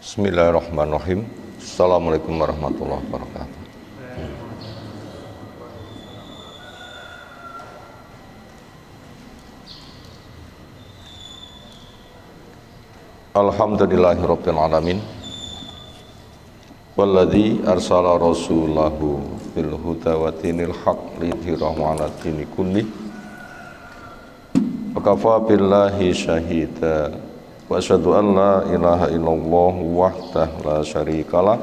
Bismillahirrahmanirrahim. Assalamualaikum warahmatullahi wabarakatuh. Alhamdulillahirabbil alamin. Walladzi arsala rasulahu bil huda wa dinil haqq lidhirahu 'ala dini kulli. Wa kafa billahi syahida. Wa asyhadu an la ilaha illallah wahdahu la syarikalah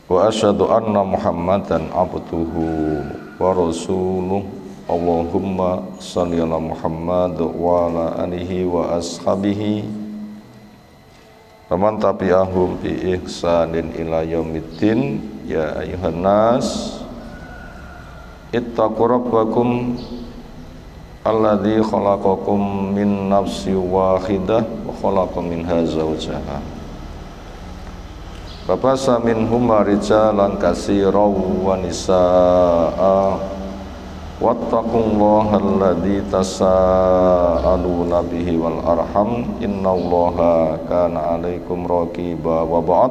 wa asyhadu anna Muhammadan abduhu wa rasuluh. Allahumma shalli ala Muhammad wa ala alihi wa ashabihi wa man tabi'ahum bi ihsanin ila yaumiddin. Ya ayuhan nas ittaqu rabbakum alladzi khalaqakum min nafsin wahidah wa khalaqa minha zawjaha wa basa minhuma rijalan katsiran wa nisaa'a wattaqullaha alladzi tasaaluna bihi wal arham innallaha kana 'alaikum raqiba. Wa ba'd,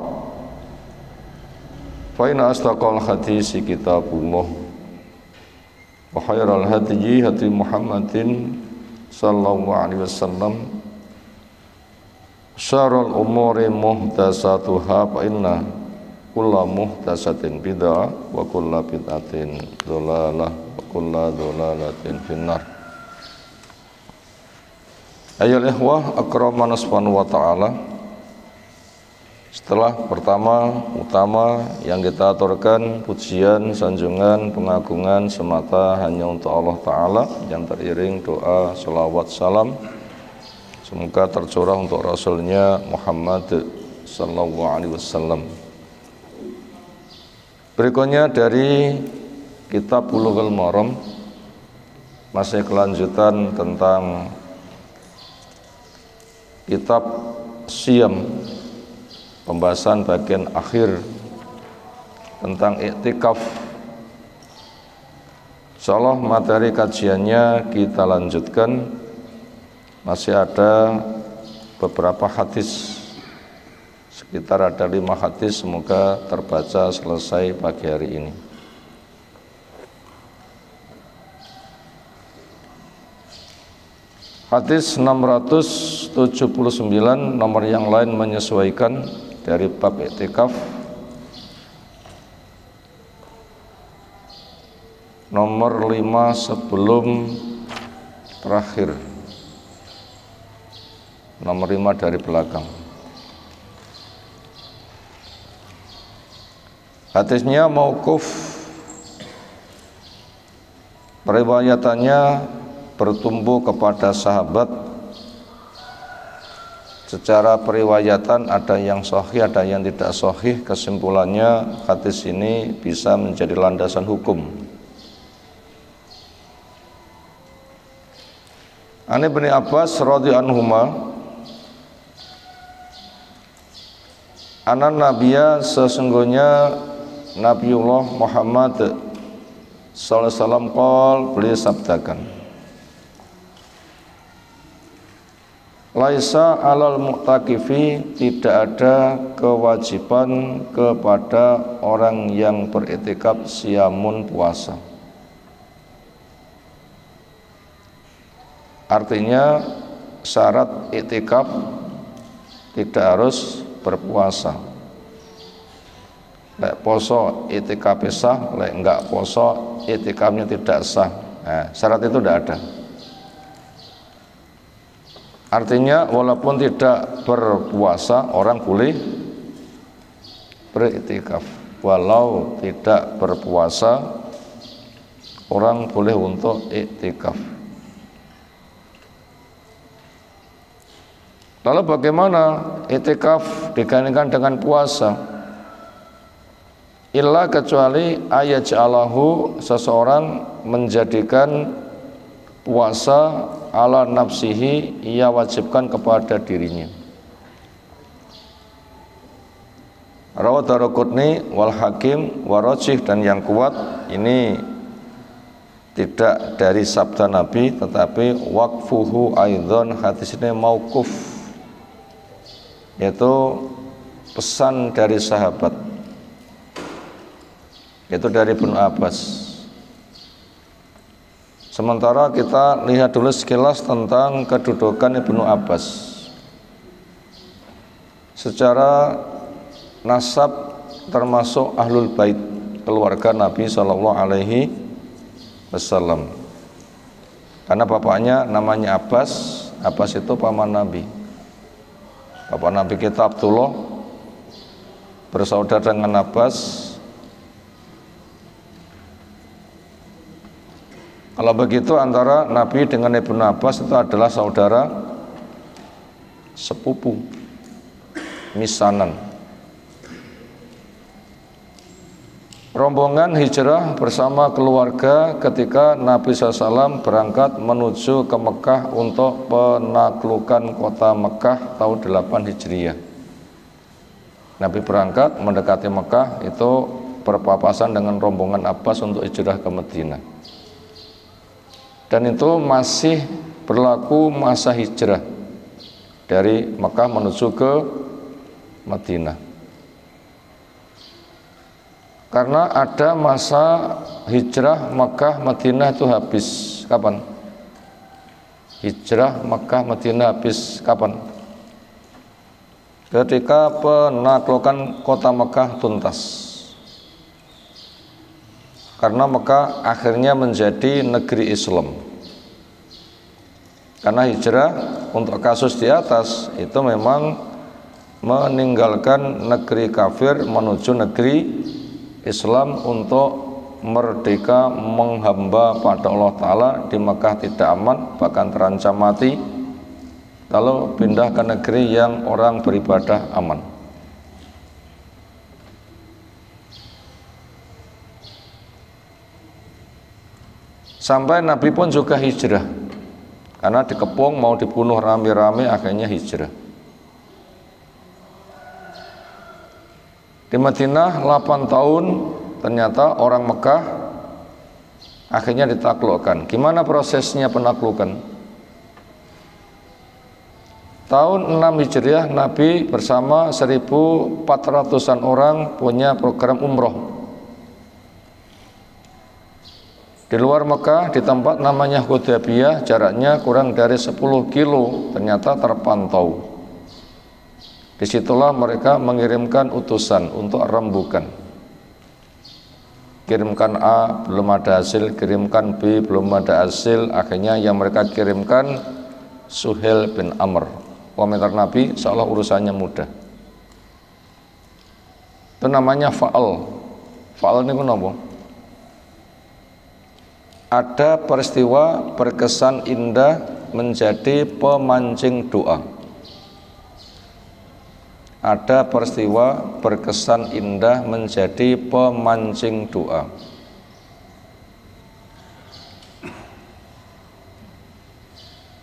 fa inna asdaqal hadisi kitabullah wa khairal hadyi hadi Muhammadin sallallahu alaihi wasallam, syarrul umuri muhdatsatuha fa inna kulla muhdatsatin bid'ah wa kulla bid'atin dhalalah wa kulla dhalalatin finnar. Ayyuhal ikhwah akramana subhanahu wa ta'ala, setelah utama yang kita aturkan pujian, sanjungan, pengagungan semata hanya untuk Allah Ta'ala yang teriring doa, salawat, salam semoga tercurah untuk Rasulnya Muhammad sallallahu alaihi wasallam. Berikutnya dari kitab Bulughul Maram, masih kelanjutan tentang kitab Siyam, pembahasan bagian akhir tentang iktikaf. Insyaallah materi kajiannya kita lanjutkan. Masih ada beberapa hadis, sekitar ada 5 hadis, semoga terbaca selesai pagi hari ini. Hadis 679, nomor yang lain menyesuaikan dari bab iktikaf. Nomor 5 sebelum terakhir, nomor 5 dari belakang. Hadisnya mauquf, periwayatannya bertumbuh kepada sahabat. Secara periwayatan ada yang sahih, ada yang tidak sahih. Kesimpulannya hadis ini bisa menjadi landasan hukum. An Ibnu Abbas radhiyallahu anhuma anan nabiyya, sesungguhnya Nabiullah Muhammad sallallahu alaihi wasallam beliau sabdakan, laisa alal mu'takifi, tidak ada kewajiban kepada orang yang beriktikaf siamun, puasa. Artinya syarat iktikaf tidak harus berpuasa. Lek poso iktikaf sah, lek enggak poso iktikafnya tidak sah. Nah, syarat itu tidak ada. Artinya walaupun tidak berpuasa orang boleh beriktikaf. Walau tidak berpuasa orang boleh untuk iktikaf. Lalu bagaimana iktikaf digandingkan dengan puasa? Illa kecuali ayaj'alahu, seseorang menjadikan puasa ala nafsihi, ia wajibkan kepada dirinya. Rawat Daruqutni wal Hakim warajih, dan yang kuat ini tidak dari sabda Nabi tetapi waqfuhu aidzon, hadis ini mauquf. yaitu pesan dari sahabat, yaitu dari Ibnu Abbas. Sementara kita lihat dulu sekilas tentang kedudukan Ibnu Abbas. Secara nasab termasuk ahlul bait, keluarga Nabi Shallallahu Alaihi Wasallam. Karena bapaknya namanya Abbas. Abbas itu paman Nabi. Bapak Nabi kita Abdullah bersaudara dengan Abbas. Kalau begitu antara Nabi dengan Ibnu Abbas itu adalah saudara sepupu, misanan. Rombongan hijrah bersama keluarga ketika Nabi SAW berangkat menuju ke Mekah untuk penaklukan kota Mekah tahun 8 Hijriah. Nabi berangkat mendekati Mekah itu berpapasan dengan rombongan Abbas untuk hijrah ke Madinah. Dan itu masih berlaku masa hijrah dari Mekah menuju ke Madinah. Karena ada masa hijrah Mekah Madinah itu habis kapan? Hijrah Mekah Madinah habis kapan? Ketika penaklukan kota Mekah tuntas. Karena Mekah akhirnya menjadi negeri Islam. Karena hijrah untuk kasus di atas itu memang meninggalkan negeri kafir menuju negeri Islam untuk merdeka menghamba pada Allah Ta'ala. Di Mekah tidak aman, bahkan terancam mati. Kalau pindah ke negeri yang orang beribadah aman. Sampai Nabi pun juga hijrah, karena dikepung mau dibunuh rame-rame, akhirnya hijrah. Di Madinah 8 tahun ternyata orang Mekah akhirnya ditaklukkan. Gimana prosesnya penaklukan? Tahun 6 Hijriah Nabi bersama 1.400-an orang punya program umroh. Di luar Mekah di tempat namanya Hudaybiyah, jaraknya kurang dari 10 kilo, ternyata terpantau. Disitulah mereka mengirimkan utusan untuk rembukan. Kirimkan A, belum ada hasil. Kirimkan B, belum ada hasil. Akhirnya yang mereka kirimkan Suhail bin Amr. Komentar Nabi, seolah urusannya mudah. Itu namanya fa'al. Fa'al ini kenapa? Ada peristiwa berkesan indah menjadi pemancing doa. Ada peristiwa berkesan indah menjadi pemancing doa.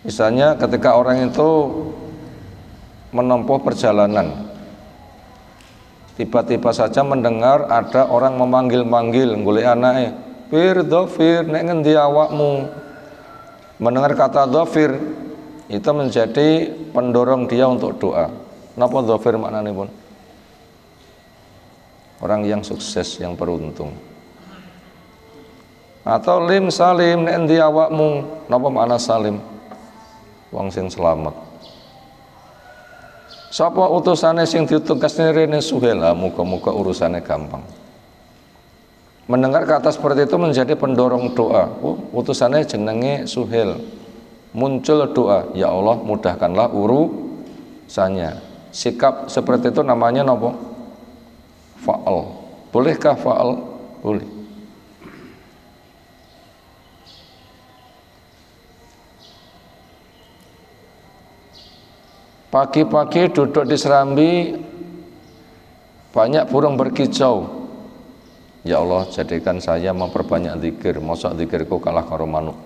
Misalnya ketika orang itu menempuh perjalanan, tiba-tiba saja mendengar ada orang memanggil-manggil, golek anake, "Fir, dhafir, nek ngendi awakmu?" Mendengar kata dhafir itu menjadi pendorong dia untuk doa. Napa dhafir maknane pun? Orang yang sukses, yang beruntung. Atau lim salim, nek endi awakmu? Napa makna salim? Wong sing selamat. Sapa utusane sing ditugasne rene Suhail? Muga-muga urusane gampang. Mendengar kata seperti itu menjadi pendorong doa. Oh, utusannya jenenge Suhail. Muncul doa, ya Allah mudahkanlah urusannya. Sikap seperti itu namanya nopo? Fa'al. Bolehkah fa'al? Boleh. Pagi-pagi duduk di serambi, banyak burung berkicau. Ya Allah, jadikan saya memperbanyak zikir. Mosok zikirku kalah karo manuk.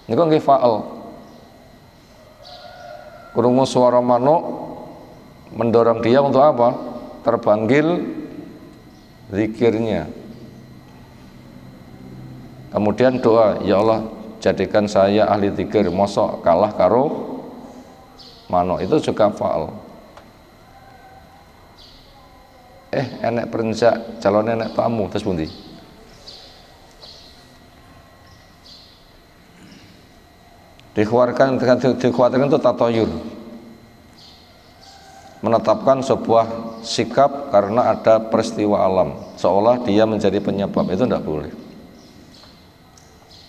Niku nggih fa'al. Krungu suara manuk mendorong dia untuk apa? Terpanggil zikirnya. Kemudian doa, ya Allah jadikan saya ahli zikir. Mosok kalah karo manuk itu juga fa'al. Enek perencak calon enek tamu terus pundi? Dikhawatirkan itu tatoyur, menetapkan sebuah sikap karena ada peristiwa alam, seolah dia menjadi penyebab. Itu tidak boleh.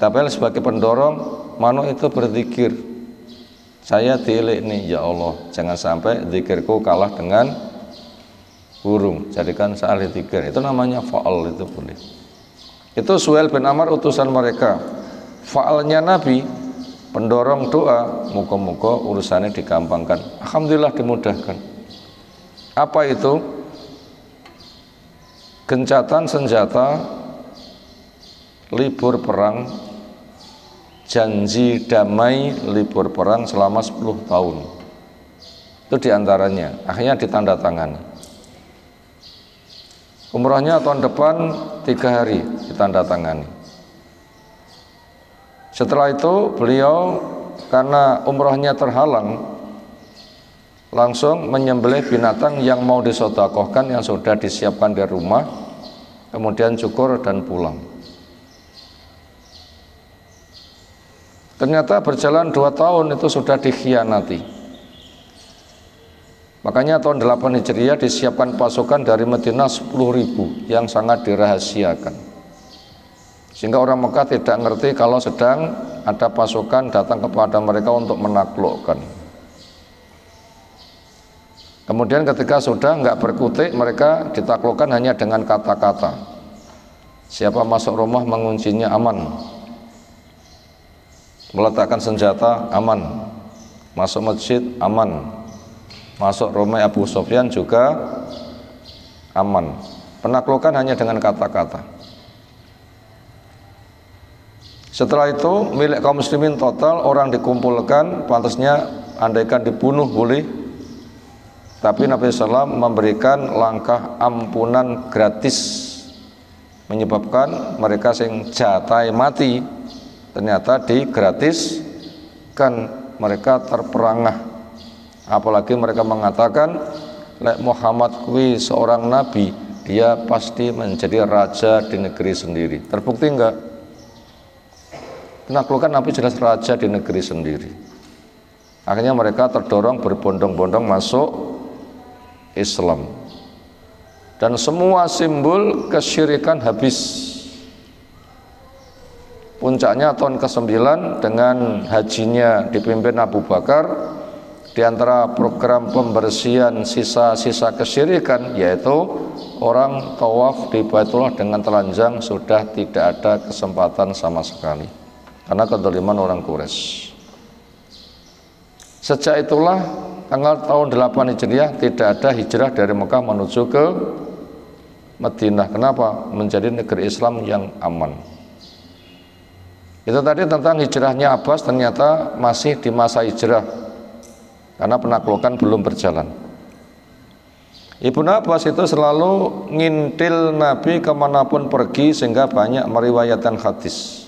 Tapi sebagai pendorong, manuk itu berzikir, saya dielik nih ya Allah, jangan sampai zikirku kalah dengan burung, jadikan saya ahli zikir. Itu namanya fa'al, itu boleh. Itu Suhail bin Amr utusan mereka. Fa'alnya Nabi, pendorong doa, moga-moga urusannya digampangkan. Alhamdulillah dimudahkan. Apa itu? Gencatan senjata, libur perang, janji damai libur perang selama 10 tahun. Itu diantaranya. Akhirnya ditandatangani. Umrahnya tahun depan 3 hari ditandatangani. Setelah itu beliau karena umrahnya terhalang, langsung menyembelih binatang yang mau disedekahkan yang sudah disiapkan di rumah, kemudian cukur dan pulang. Ternyata berjalan 2 tahun itu sudah dikhianati. Makanya tahun 8 Hijriah disiapkan pasukan dari Madinah 10.000 yang sangat dirahasiakan, sehingga orang Mekah tidak ngerti kalau sedang ada pasukan datang kepada mereka untuk menaklukkan. Kemudian ketika sudah nggak berkutik, mereka ditaklukkan hanya dengan kata-kata. Siapa masuk rumah menguncinya aman, meletakkan senjata aman, masuk masjid aman, masuk rumah Abu Sufyan juga aman. Penaklukan hanya dengan kata-kata. Setelah itu milik kaum muslimin total, orang dikumpulkan, pantasnya andaikan dibunuh boleh. Tapi Nabi SAW memberikan langkah ampunan gratis, menyebabkan mereka yang jatai mati ternyata digratiskan, mereka terperangah. Apalagi mereka mengatakan lek Muhammad kui seorang nabi, dia pasti menjadi raja di negeri sendiri. Terbukti enggak? Penaklukan Nabi jelas raja di negeri sendiri. Akhirnya mereka terdorong berbondong-bondong masuk Islam, dan semua simbol kesyirikan habis. Puncaknya tahun ke-9 dengan hajinya dipimpin Abu Bakar. Di antara program pembersihan sisa-sisa kesyirikan yaitu orang tawaf di Baitullah dengan telanjang sudah tidak ada kesempatan sama sekali karena kedzaliman orang Quraisy. Sejak itulah tanggal tahun 8 Hijriah tidak ada hijrah dari Mekah menuju ke Madinah. Kenapa? Menjadi negeri Islam yang aman. Itu tadi tentang hijrahnya Abbas, ternyata masih di masa hijrah karena penaklukan belum berjalan. Ibnu Abbas itu selalu ngintil Nabi kemanapun pergi sehingga banyak meriwayatkan hadis.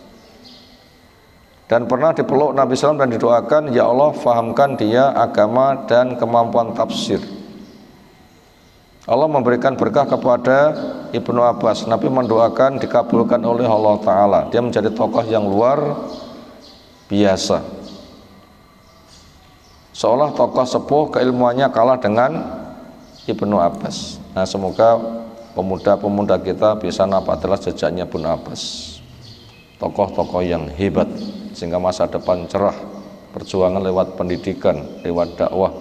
Dan pernah dipeluk Nabi SAW dan didoakan, ya Allah fahamkan dia agama dan kemampuan tafsir. Allah memberikan berkah kepada Ibnu Abbas. Nabi mendoakan dikabulkan oleh Allah Ta'ala. Dia menjadi tokoh yang luar biasa, seolah tokoh sepuh keilmuannya kalah dengan Ibnu Abbas. Nah, semoga pemuda-pemuda kita bisa nampak jelas jejaknya Ibnu Abbas, tokoh-tokoh yang hebat, sehingga masa depan cerah. Perjuangan lewat pendidikan, lewat dakwah,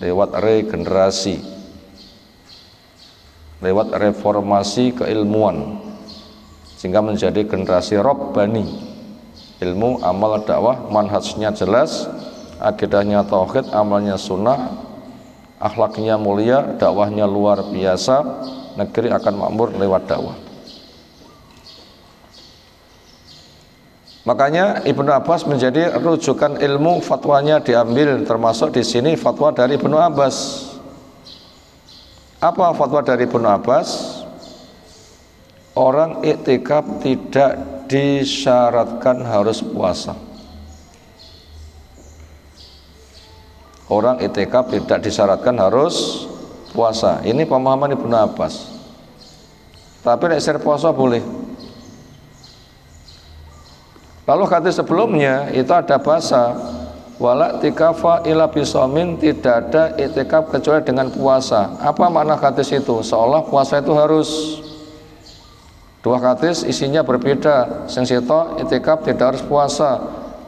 lewat regenerasi, lewat reformasi keilmuan, sehingga menjadi generasi Rabbani. Ilmu, amal, dakwah, manhajnya jelas, akidahnya tauhid, amalnya sunnah, akhlaknya mulia, dakwahnya luar biasa. Negeri akan makmur lewat dakwah. Makanya Ibnu Abbas menjadi rujukan ilmu, fatwanya diambil, termasuk di sini fatwa dari Ibnu Abbas. Apa fatwa dari Ibnu Abbas? Orang iktikaf tidak disyaratkan harus puasa. orang i'tikaf tidak disyaratkan harus puasa. Ini pemahaman Ibnu Abbas. Tapi nek sir puasa boleh. Lalu hadis sebelumnya itu ada bahasa wala tikafa ila bisomin, tidak ada i'tikaf kecuali dengan puasa. Apa makna hadis itu? Seolah puasa itu harus. Dua hadis isinya berbeda. Sing sito i'tikaf tidak harus puasa.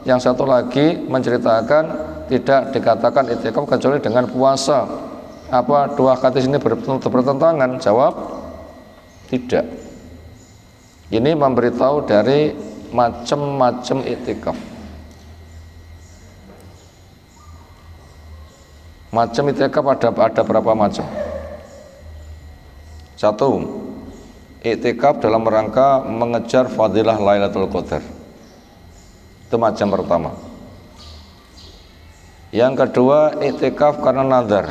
Yang satu lagi menceritakan tidak dikatakan i'tikaf kecuali dengan puasa. Apa dua hadis ini bertentangan? Jawab tidak. Ini memberitahu dari macam-macam i'tikaf. Macam i'tikaf ada berapa macam? Satu, i'tikaf dalam rangka mengejar fadilah Lailatul Qadar. Itu macam pertama. Yang kedua, i'tikaf karena nazar.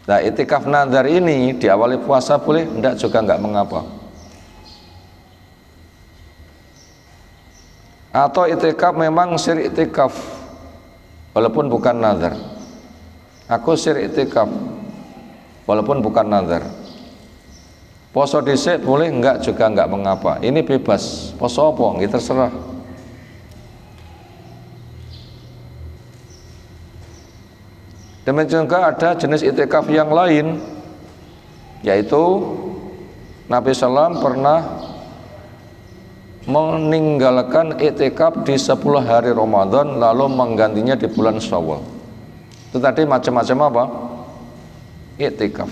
Nah, i'tikaf nazar ini diawali puasa boleh? Enggak, juga enggak mengapa. Atau i'tikaf memang sir i'tikaf walaupun bukan nazar. Aku sir i'tikaf walaupun bukan nazar. Poso dhisik boleh? Enggak, juga enggak mengapa. Ini bebas. Poso apa? Nggih terserah. Demikian juga ada jenis i'tikaf yang lain, yaitu Nabi SAW pernah meninggalkan i'tikaf di 10 hari Ramadan lalu menggantinya di bulan Syawal. Itu tadi macam-macam apa? I'tikaf.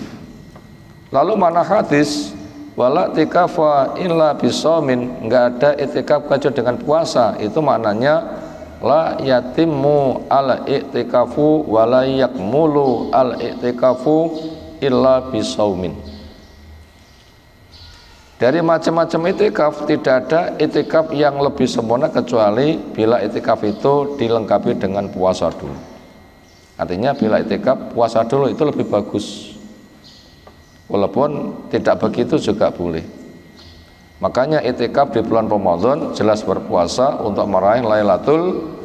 Lalu mana hadis wala tikafa illa bisomin, enggak ada i'tikaf kecuali dengan puasa. Itu maknanya la yatimmu al i'tikafu wala yakmulu al i'tikafu illa bisaumin. Dari macam-macam i'tikaf tidak ada i'tikaf yang lebih sempurna kecuali bila i'tikaf itu dilengkapi dengan puasa dulu. Artinya bila i'tikaf puasa dulu itu lebih bagus. Walaupun tidak begitu juga boleh. Makanya i'tikaf di bulan Ramadan jelas berpuasa untuk meraih Lailatul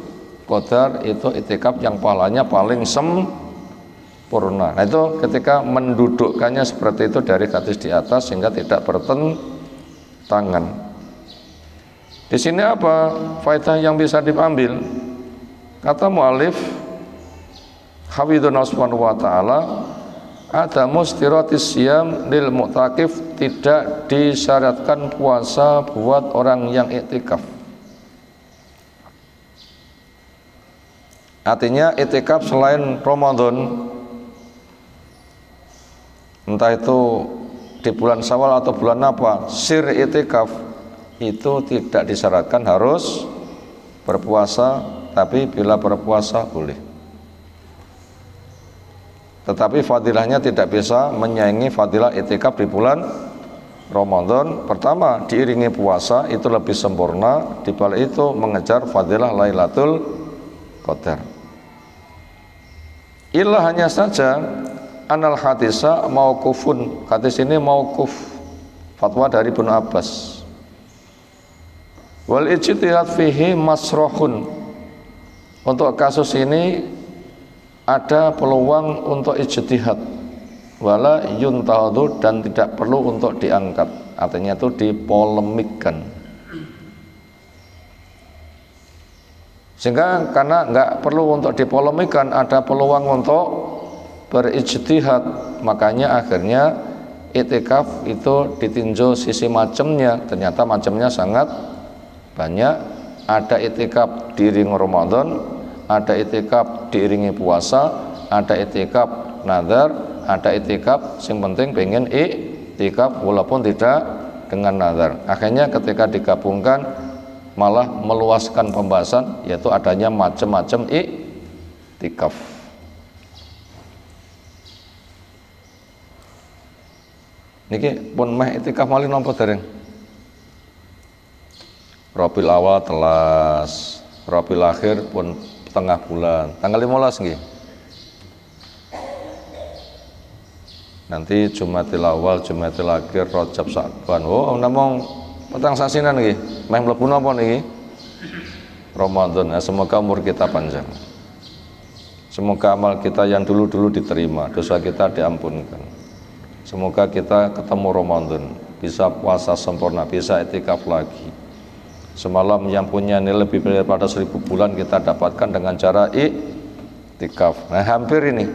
Qadar, itu i'tikaf yang pahalanya paling sempurna. Nah, itu ketika mendudukkannya seperti itu dari hadis di atas sehingga tidak bertentangan. Di sini apa faedah yang bisa diambil? Kata mu'alif hafidhunallahu subhanahu wa ta'ala, ada mustiratis siyam lil mu'takif, tidak disyaratkan puasa buat orang yang i'tikaf. Artinya i'tikaf selain Ramadan, entah itu di bulan Syawal atau bulan apa, sir i'tikaf itu tidak disyaratkan harus berpuasa, tapi bila berpuasa boleh. Tetapi fadilahnya tidak bisa menyaingi fadilah i'tikaf di bulan Ramadan. Pertama, diiringi puasa itu lebih sempurna, di balik itu mengejar fadilah Lailatul Qadar. Illa hanya saja anal hadisa mauqufun. Hadis ini mauquf, fatwa dari Ibnu Abbas. Wal ijtihad fihi masrohun. Untuk kasus ini ada peluang untuk ijtihad, wala yuntahadu, dan tidak perlu untuk diangkat, artinya itu dipolemikkan. Sehingga karena nggak perlu untuk dipolemikkan, ada peluang untuk berijtihad, makanya akhirnya i'tikaf itu ditinjau sisi macamnya. Ternyata macamnya sangat banyak. Ada i'tikaf diiringi Ramadan, ada i'tikaf diiringi puasa, ada i'tikaf nazar, ada i'tikaf yang penting pengen i'tikaf walaupun tidak dengan nazar. Akhirnya ketika digabungkan malah meluaskan pembahasan, yaitu adanya macam-macam i'tikaf. Niki pun meh i'tikaf malih napa dereng? Rabiul awal telas, Rabiul akhir pun tengah bulan, tanggal 15 nggih. Nanti Jumatil awal, Jumatil akhir, Rajab, Sa'ban. Oh, namung petang sasinan nggih. Meh mlebu napa niki? Ramadan. Nah, semoga umur kita panjang. Semoga amal kita yang dulu-dulu diterima, dosa kita diampunkan. Semoga kita ketemu Ramadan, bisa puasa sempurna, bisa itikaf lagi. Semalam yang punya nilai lebih daripada 1000 bulan kita dapatkan dengan cara itikaf. Nah, hampir ini.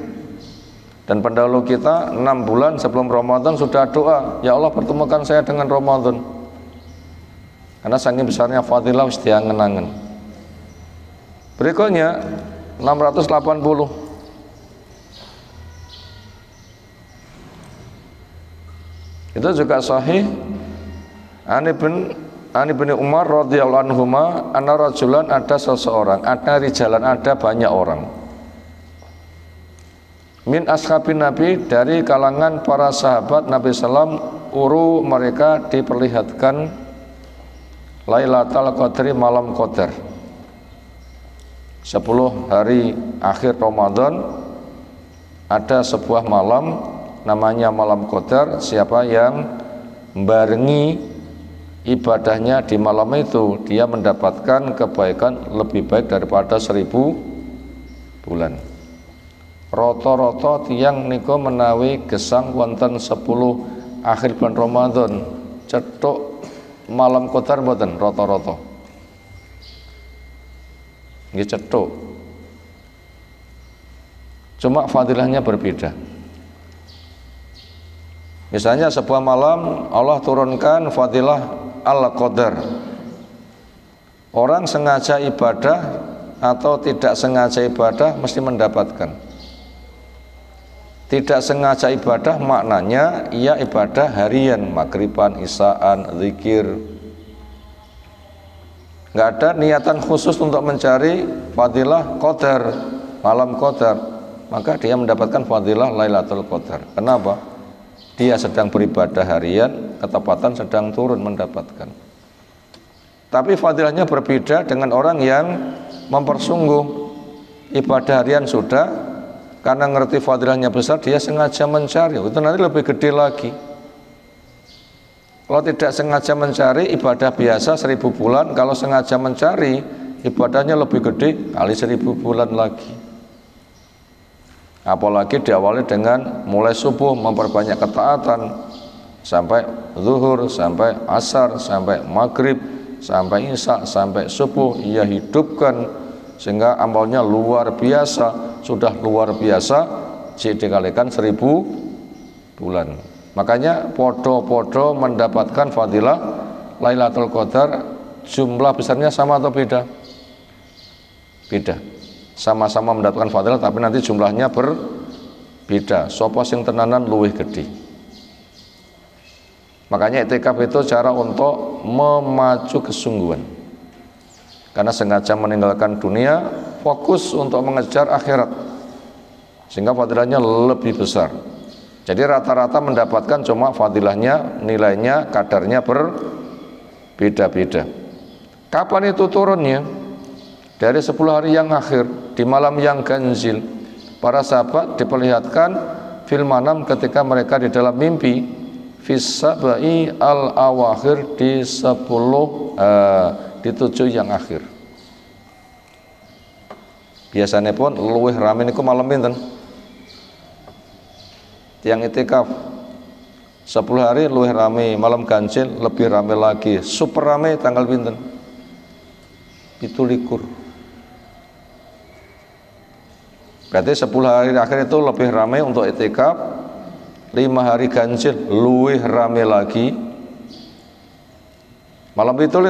Dan pendahulu kita 6 bulan sebelum Ramadan sudah doa, ya Allah pertemukan saya dengan Ramadan. Karena saking besarnya fadilah diangen-angen. Berikutnya 680. Itu juga sahih. Ani bin Umar radhiyallahu anhuma anna rajulan, ada seseorang, ada di jalan, ada banyak orang. Min ashabin Nabi, dari kalangan para sahabat Nabi sallam, uru mereka diperlihatkan Lailatul Qadri, malam Qadar. 10 hari akhir Ramadan ada sebuah malam namanya malam Qadar. Siapa yang membarengi ibadahnya di malam itu, dia mendapatkan kebaikan lebih baik daripada 1000 bulan. Roto-roto tiang niku menawi gesang wonten 10 akhir bulan Ramadan cetuk malam Qadar mboten roto-roto. Nggih cetuk. Cuma fadilahnya berbeda. Misalnya sebuah malam Allah turunkan fadilah Al-Qadar. Orang sengaja ibadah atau tidak sengaja ibadah mesti mendapatkan. Tidak sengaja ibadah maknanya ia ibadah harian, maghriban, isaan, zikir. Nggak ada niatan khusus untuk mencari fadilah Qadar, malam Qadar, maka dia mendapatkan fadilah Lailatul Qadar. Kenapa? Dia sedang beribadah harian, ketepatan sedang turun mendapatkan. Tapi fadilahnya berbeda dengan orang yang mempersungguh ibadah harian sudah, karena ngerti fadilahnya besar, dia sengaja mencari, itu nanti lebih gede lagi. Kalau tidak sengaja mencari, ibadah biasa 1000 bulan, kalau sengaja mencari, ibadahnya lebih gede kali 1000 bulan lagi. Apalagi diawali dengan mulai subuh memperbanyak ketaatan sampai zuhur, sampai asar, sampai maghrib, sampai isya, sampai subuh ia hidupkan sehingga amalnya luar biasa. Sudah luar biasa jika dikalikan 1000 bulan. Makanya podo-podo mendapatkan fadilah Lailatul Qadar, jumlah besarnya sama atau beda? Beda. Sama-sama mendapatkan fadilah tapi nanti jumlahnya berbeda. Sapa sing tenanan luwih gede. Makanya itikaf itu cara untuk memacu kesungguhan. Karena sengaja meninggalkan dunia, fokus untuk mengejar akhirat. Sehingga fadilahnya lebih besar. Jadi rata-rata mendapatkan cuma fadilahnya, nilainya, kadarnya berbeda-beda. Kapan itu turunnya? Dari 10 hari yang akhir, di malam yang ganjil. Para sahabat diperlihatkan fil manam ketika mereka di dalam mimpi, fis sabai al awakhir, di 7 yang akhir. Biasanya pun luwih rame niku malam pinten? Tiang itikaf 10 hari luwih rame, malam ganjil lebih rame lagi, super rame tanggal pinten? 17. Berarti 10 hari akhir itu lebih rame untuk itikaf, 5 hari ganjil luwih rame lagi, malam 17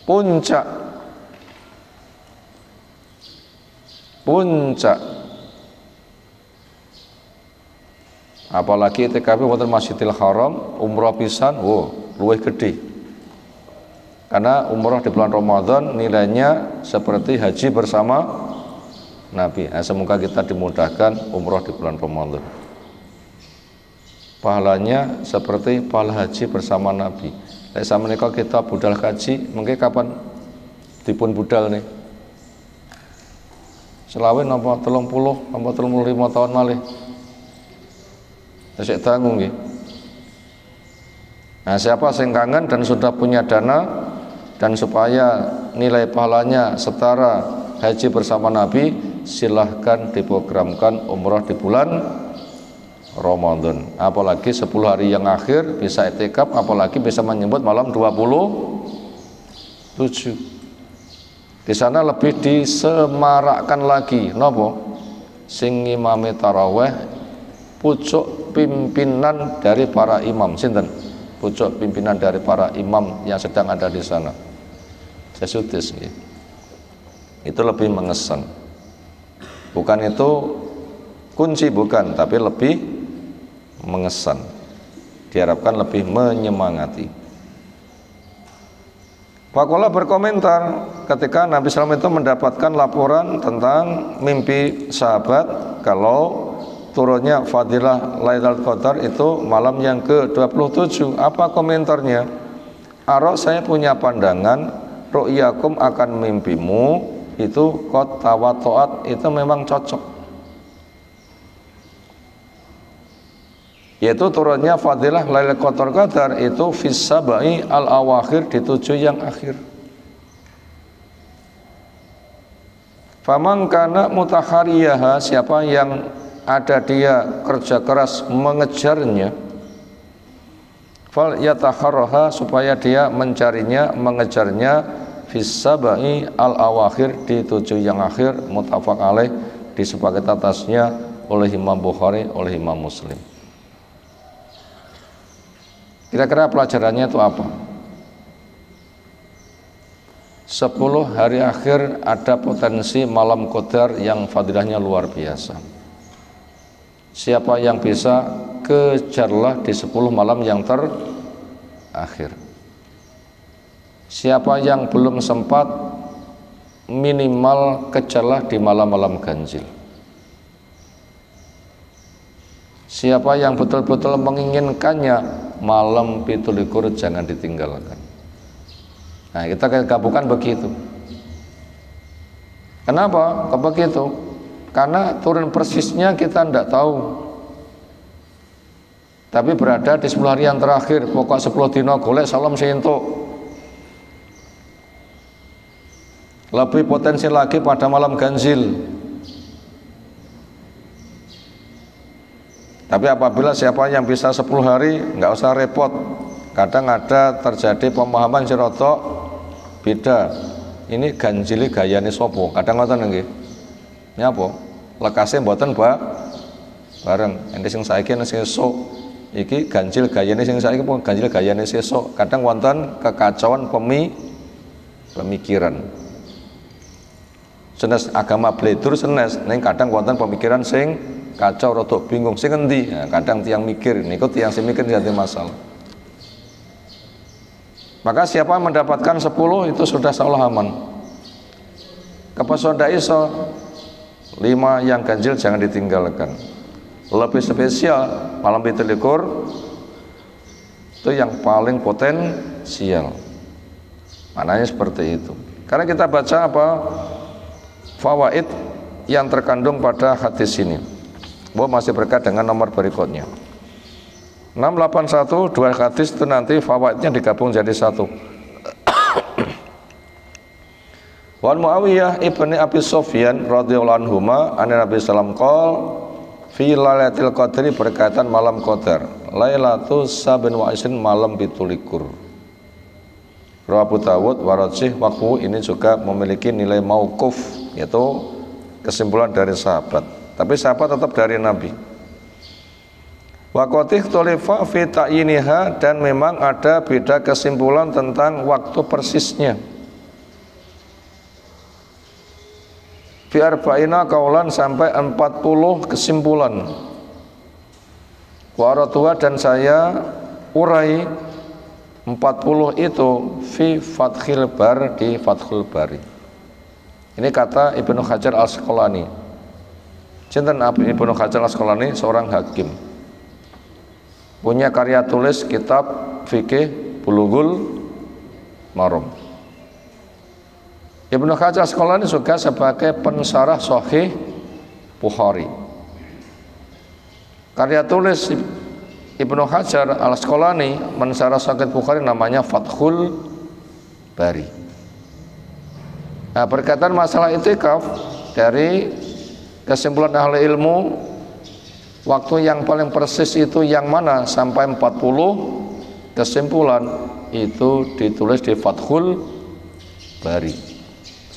puncak. Apalagi itikaf wonten Masjidil Haram, umrah pisan, luwih gede. Karena umrah di bulan Ramadan nilainya seperti haji bersama Nabi. Nah, semoga kita dimudahkan umrah di bulan Ramadan. Pahalanya seperti pahala haji bersama Nabi. Lek sameneika kita budal haji, mengke kapan dipun budal nih? Selawe napa 30 napa 35 tahun malih. Sesek tanggung nggih. Nah, siapa sing kangen dan sudah punya dana dan supaya nilai pahalanya setara haji bersama Nabi, silahkan diprogramkan umrah di bulan Ramadan. Apalagi 10 hari yang akhir bisa i'tikaf, apalagi bisa menyebut malam 27. Di sana lebih disemarakkan lagi. Nopo? Sing imame taraweh pucuk pimpinan dari para imam. Sinten? Pucuk pimpinan dari para imam yang sedang ada di sana. Sesudis nggih. Itu lebih mengesan. Bukan itu kunci, bukan, tapi lebih mengesan. Diharapkan lebih menyemangati. Faqala berkomentar ketika Nabi SAW itu mendapatkan laporan tentang mimpi sahabat kalau turunnya fadilah Lailatul Qadar itu malam yang ke-27. Apa komentarnya? Arok, saya punya pandangan ru'yakum akan mimpimu itu qad tawatoat, itu memang cocok, yaitu turunnya fadilah Lailatul Qadar itu fis sabai al awakhir, di 7 yang akhir. Faman kana mutakhariyaha, siapa yang ada dia kerja keras mengejarnya, fal yatakharraha, supaya dia mencarinya, mengejarnya fis sabai al awakhir, di 7 yang akhir, muttafaq alaih, disepakati atasnya oleh Imam Bukhari, oleh Imam Muslim. Kira-kira pelajarannya itu apa? 10 hari akhir ada potensi malam qadar yang fadilahnya luar biasa. Siapa yang bisa, kejarlah di 10 malam yang terakhir. Siapa yang belum sempat, minimal kejarlah di malam-malam ganjil. Siapa yang betul-betul menginginkannya, malam 17 jangan ditinggalkan. Nah, kita gabungkan begitu. Kenapa kok begitu? Karena turun persisnya kita tidak tahu. Tapi berada di 10 hari yang terakhir, pokok 10 dino golek salam sentuk. Lebih potensi lagi pada malam ganjil. Tapi apabila siapa yang bisa 10 hari, nggak usah repot. Kadang ada terjadi pemahaman sirotok beda. Ini ganjili gayane sopo. Kadang ngoten nggih. Nyapa? Lekase mboten bareng. Ente sing saiki nek sesuk iki ganjil gayane sing saiki apa ganjil gayane sesuk. Kadang wonten kekacauan pemikiran. Senes agama bledur senes, ning kadang wonten pemikiran sing kacau, rotok bingung sing endi. Nah, kadang tiang mikir niku tiang sing mikir jadi masalah. Maka siapa mendapatkan 10 itu sudah seolah aman. Kepasoda iso 5 yang ganjil jangan ditinggalkan. Lebih spesial malam 17 itu yang paling potensial. Maknanya seperti itu. Karena kita baca apa? Fawaid yang terkandung pada hadis ini. Bahwa masih berkat dengan nomor berikutnya. 681, 2 hadis itu nanti fawaidnya digabung jadi 1. Wan Muawiyah ibni Abi Sufyan radhiyallahu anhuma anna Nabi sallam qol fi lailatul qadri, berkaitan malam qadar, lailatul sabin wa isrin, malam 17. Rawahu Abu Dawud warajih waqfu, ini juga memiliki nilai mauquf, yaitu kesimpulan dari sahabat. Tapi sahabat tetap dari Nabi. Wa qatih tulifa fi ta'yiniha, dan memang ada beda kesimpulan tentang waktu persisnya. Fi arba'ina kaulan, sampai 40 kesimpulan. Wa aratua, dan saya urai 40 itu fi Fathil Bar, di Fathul Bari. Ini kata Ibnu Hajar Al-Asqalani. Sinten Ibnu Hajar Al-Asqalani? Seorang hakim, punya karya tulis kitab fikih Bulughul Maram. Ibnu Hajar Al-Asqalani juga sebagai pensyarah Sahih Bukhari. Karya tulis Ibnu Hajar Al-Asqalani mensyarah Sahih Bukhari namanya Fathul Bari. Nah, berkaitan masalah itikaf, dari kesimpulan ahli ilmu, waktu yang paling persis itu yang mana sampai 40, kesimpulan itu ditulis di Fathul Bari.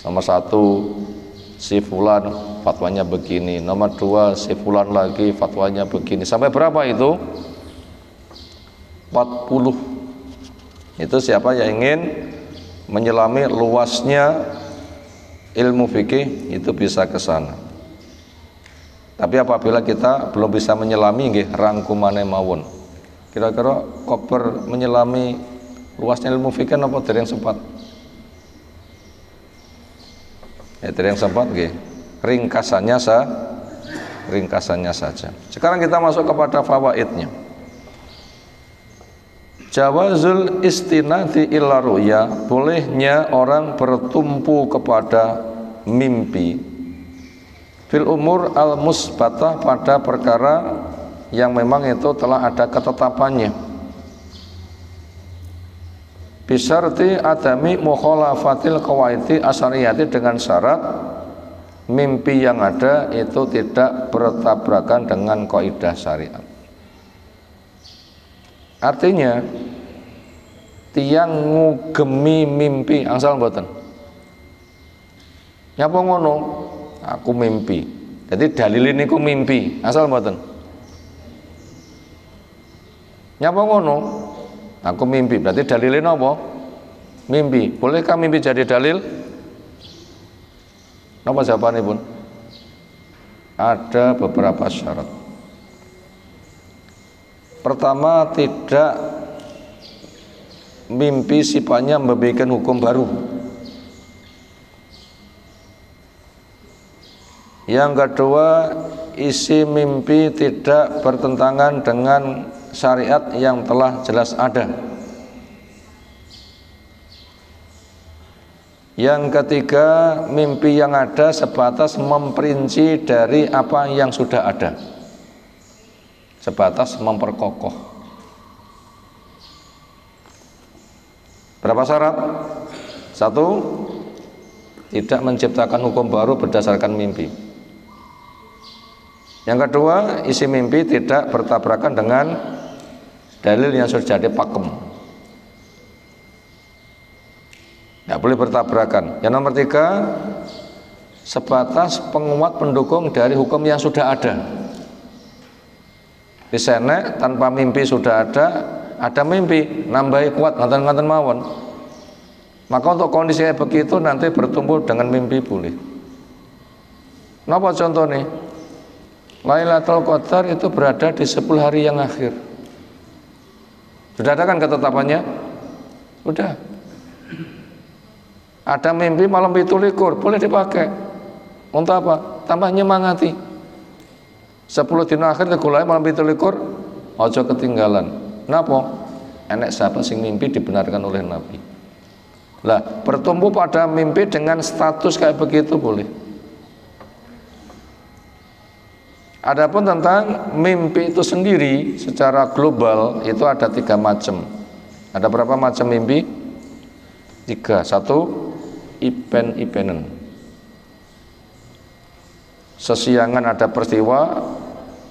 Nomor 1 si fulan fatwanya begini, nomor 2 si fulan lagi fatwanya begini, sampai berapa itu? 40. Itu siapa yang ingin menyelami luasnya ilmu fikih itu bisa ke sana. Tapi apabila kita belum bisa menyelami nggih rangkumane mawon. Kira-kira koper menyelami luasnya ilmu fikih apa dereng sempat? Ya dereng sempat nggih. Ringkasannya saja. Sekarang kita masuk kepada fawaidnya. Jawazul istinadi illa ru'ya, bolehnya orang bertumpu kepada mimpi fil umur al musbatah, pada perkara yang memang itu telah ada ketetapannya, bisyarti adami mukhalafatil qawaidi asyariyati, dengan syarat mimpi yang ada itu tidak bertabrakan dengan kaidah syariat. Artinya tiang ngugemi mimpi angsal mboten. Nyapa ngono? Aku mimpi. Jadi dalilin niku mimpi, asal mboten. Nyapa ngono? Aku mimpi. Berarti dalilin apa? Mimpi. Bolehkah mimpi jadi dalil? Napa jawabannya pun? Ada beberapa syarat. Pertama, tidak mimpi sifatnya membuat hukum baru. Yang kedua, isi mimpi tidak bertentangan dengan syariat yang telah jelas ada. Yang ketiga, mimpi yang ada sebatas memperinci dari apa yang sudah ada, sebatas memperkokoh. Berapa syarat? 1, tidak menciptakan hukum baru berdasarkan mimpi. Yang kedua, isi mimpi tidak bertabrakan dengan dalil yang sudah jadi pakem. Tidak boleh bertabrakan. Yang nomor 3, sebatas penguat pendukung dari hukum yang sudah ada. Di sana tanpa mimpi sudah ada mimpi, nambahi kuat nganten-nganten mawon. Maka untuk kondisi begitu nanti bertumbuh dengan mimpi boleh. Napa contohnya? Lailatul Qadar itu berada di 10 hari yang akhir. Sudah ada kan ketetapannya? Sudah. Ada mimpi malam 17, boleh dipakai. Untuk apa? Tambah nyemangati. 10 dina akhir tegulai malam 17, ojo ketinggalan. Napa? Enek sahabat sing mimpi dibenarkan oleh Nabi. Lah, bertumbuh pada mimpi dengan status kayak begitu boleh. Adapun tentang mimpi itu sendiri secara global itu ada 3 macam. Ada berapa macam mimpi? 3. 1, ipen-ipenen. Sesiangan ada peristiwa,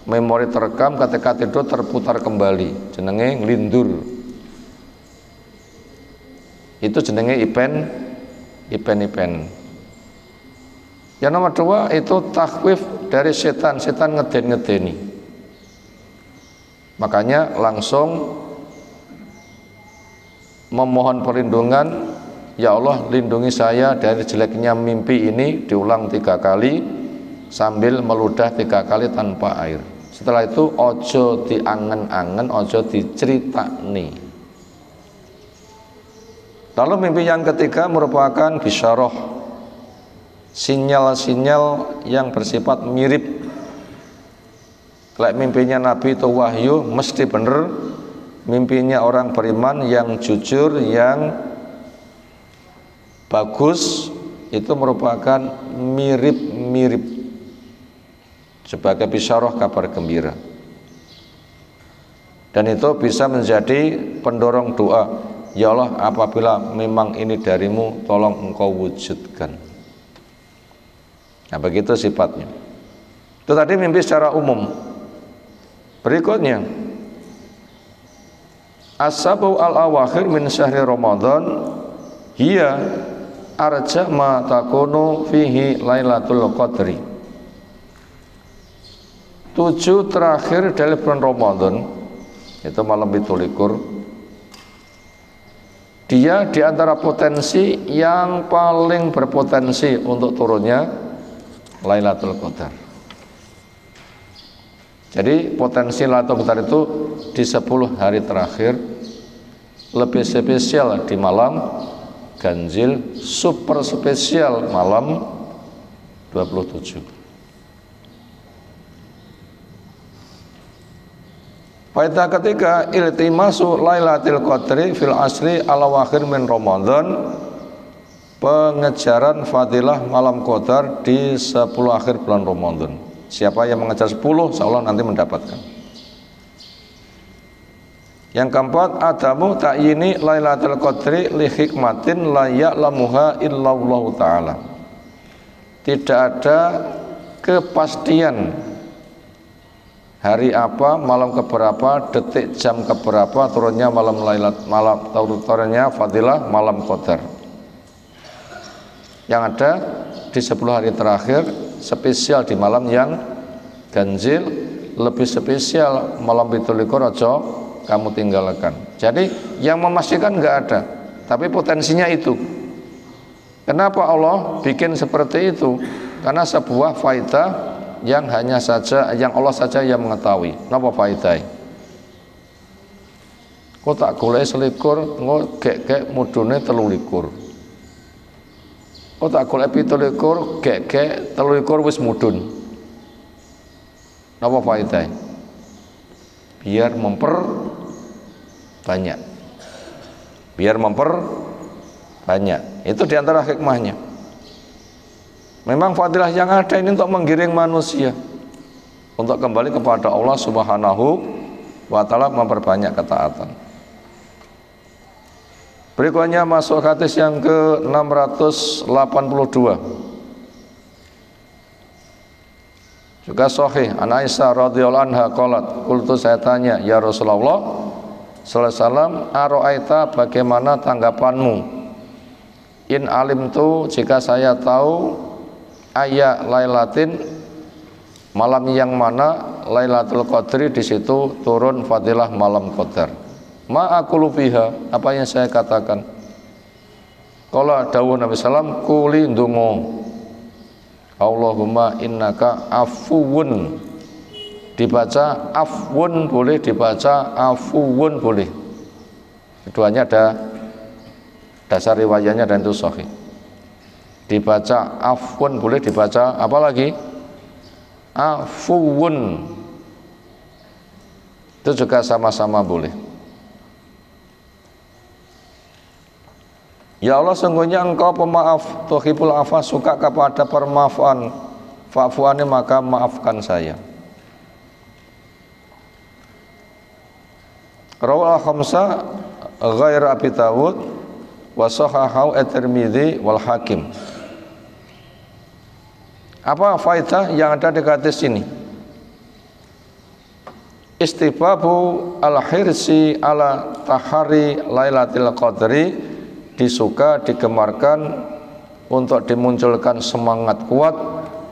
memori terekam, ketika tidur terputar kembali, jenenge nglindur. Itu jenenge ipen-ipen. Yang nomor 2 itu takhwif dari setan ngeden-ngedeni. Makanya langsung memohon perlindungan, ya Allah lindungi saya dari jeleknya mimpi ini, diulang 3 kali sambil meludah 3 kali tanpa air. Setelah itu ojo diangen-angen, ojo diceritani. Lalu mimpi yang ketiga merupakan bisyarah, sinyal-sinyal yang bersifat mirip. Kayak mimpinya Nabi itu wahyu, mesti bener. Mimpinya orang beriman yang jujur, yang bagus, itu merupakan mirip-mirip, sebagai bisyarah, kabar gembira. Dan itu bisa menjadi pendorong doa. Ya Allah, apabila memang ini darimu, tolong engkau wujudkan. Nah, begitu sifatnya. Itu tadi mimpi secara umum. Berikutnya, as-sabu al-awakhir min syahri Ramadan hiya arja ma takunu fihi lailatul qadri. 7 terakhir dari bulan Ramadan, itu malam 17, dia di antara potensi yang paling berpotensi untuk turunnya Lailatul Qadar. Jadi potensi Lailatul Qadar itu di 10 hari terakhir, lebih spesial di malam ganjil, super spesial malam 27. Faedah ketiga, iltimasu Lailatul Qadri fil asri al-awakhir min Ramadan, pengejaran fadilah malam qadar di 10 akhir bulan Ramadan. Siapa yang mengejar 10, insyaallah nanti mendapatkan. Yang keempat, adamu ta'yini Lailatul Qadri li hikmatin la ya'lamuha illallahu ta'ala. Tidak ada kepastian hari apa, malam keberapa, detik jam keberapa turunnya turunnya fadilah malam qadar. Yang ada di 10 hari terakhir, spesial di malam yang ganjil, lebih spesial malam 17 aja kamu tinggalkan. Jadi yang memastikan enggak ada, tapi potensinya itu. Kenapa Allah bikin seperti itu? Karena sebuah faedah yang hanya saja, yang Allah saja yang mengetahui. Napa faedah? Kok tak golek selikur, engko gek-gek mudune 23. Kok tak golek 17, gek-gek 23 wis mudun. Napa faedah? Biar memperbanyak. Biar memperbanyak. Itu diantara hikmahnya. Memang fadilah yang ada ini untuk menggiring manusia untuk kembali kepada Allah Subhanahu wa ta'ala, memperbanyak ketaatan. Berikutnya masuk hadis yang ke-682. Juga sahih, An Aisyah radhiyallahu anha qalat, qultu, saya tanya, ya Rasulullah sallallahu alaihi wasallam, ara'aita, bagaimana tanggapanmu? In alimtu, jika saya tahu, ayat lailatin, malam yang mana Lailatul Qadri di situ turun fadilah malam qadar. Ma aqulu fiha, apa yang saya katakan? Qala dawuh Nabi sallam, quli ndonga, Allahumma innaka afuwun. Dibaca afwun boleh, dibaca afuwun boleh. Keduanya ada dasar riwayatnya dan itu sahih. Dibaca afwun boleh, dibaca apa lagi? Afuwun. Itu juga sama-sama boleh. Ya Allah, sungguhnya Engkau pemaaf, tuhibul afa, suka kepada permaafan. Fa'fu'ani, maka maafkan saya. Rawal khamsa ghair Abi Dawud wa sahahahu at-Tirmidzi wal Hakim. Apa faedah yang ada di hadis ini? Istibabu al-hirsi ala tahari Lailatul Qadri, disuka, digemarkan untuk dimunculkan semangat kuat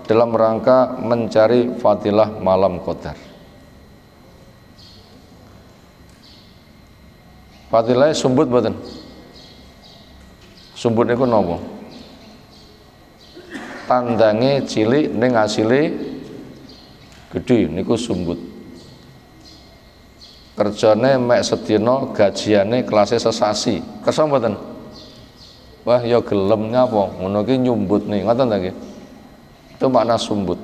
dalam rangka mencari fadilah malam qadar. Fadilah sumbut mboten? Sumbut niku napa? Tandange cilik ning asile gedhe niku sumbut. Kerjane mek sedina, gajiane kelasé sesasi. Kersa mboten? Wah ya gelem nyapa, ngono ki nyumbut nih, ngoten ta nggih. Itu makna sumbut.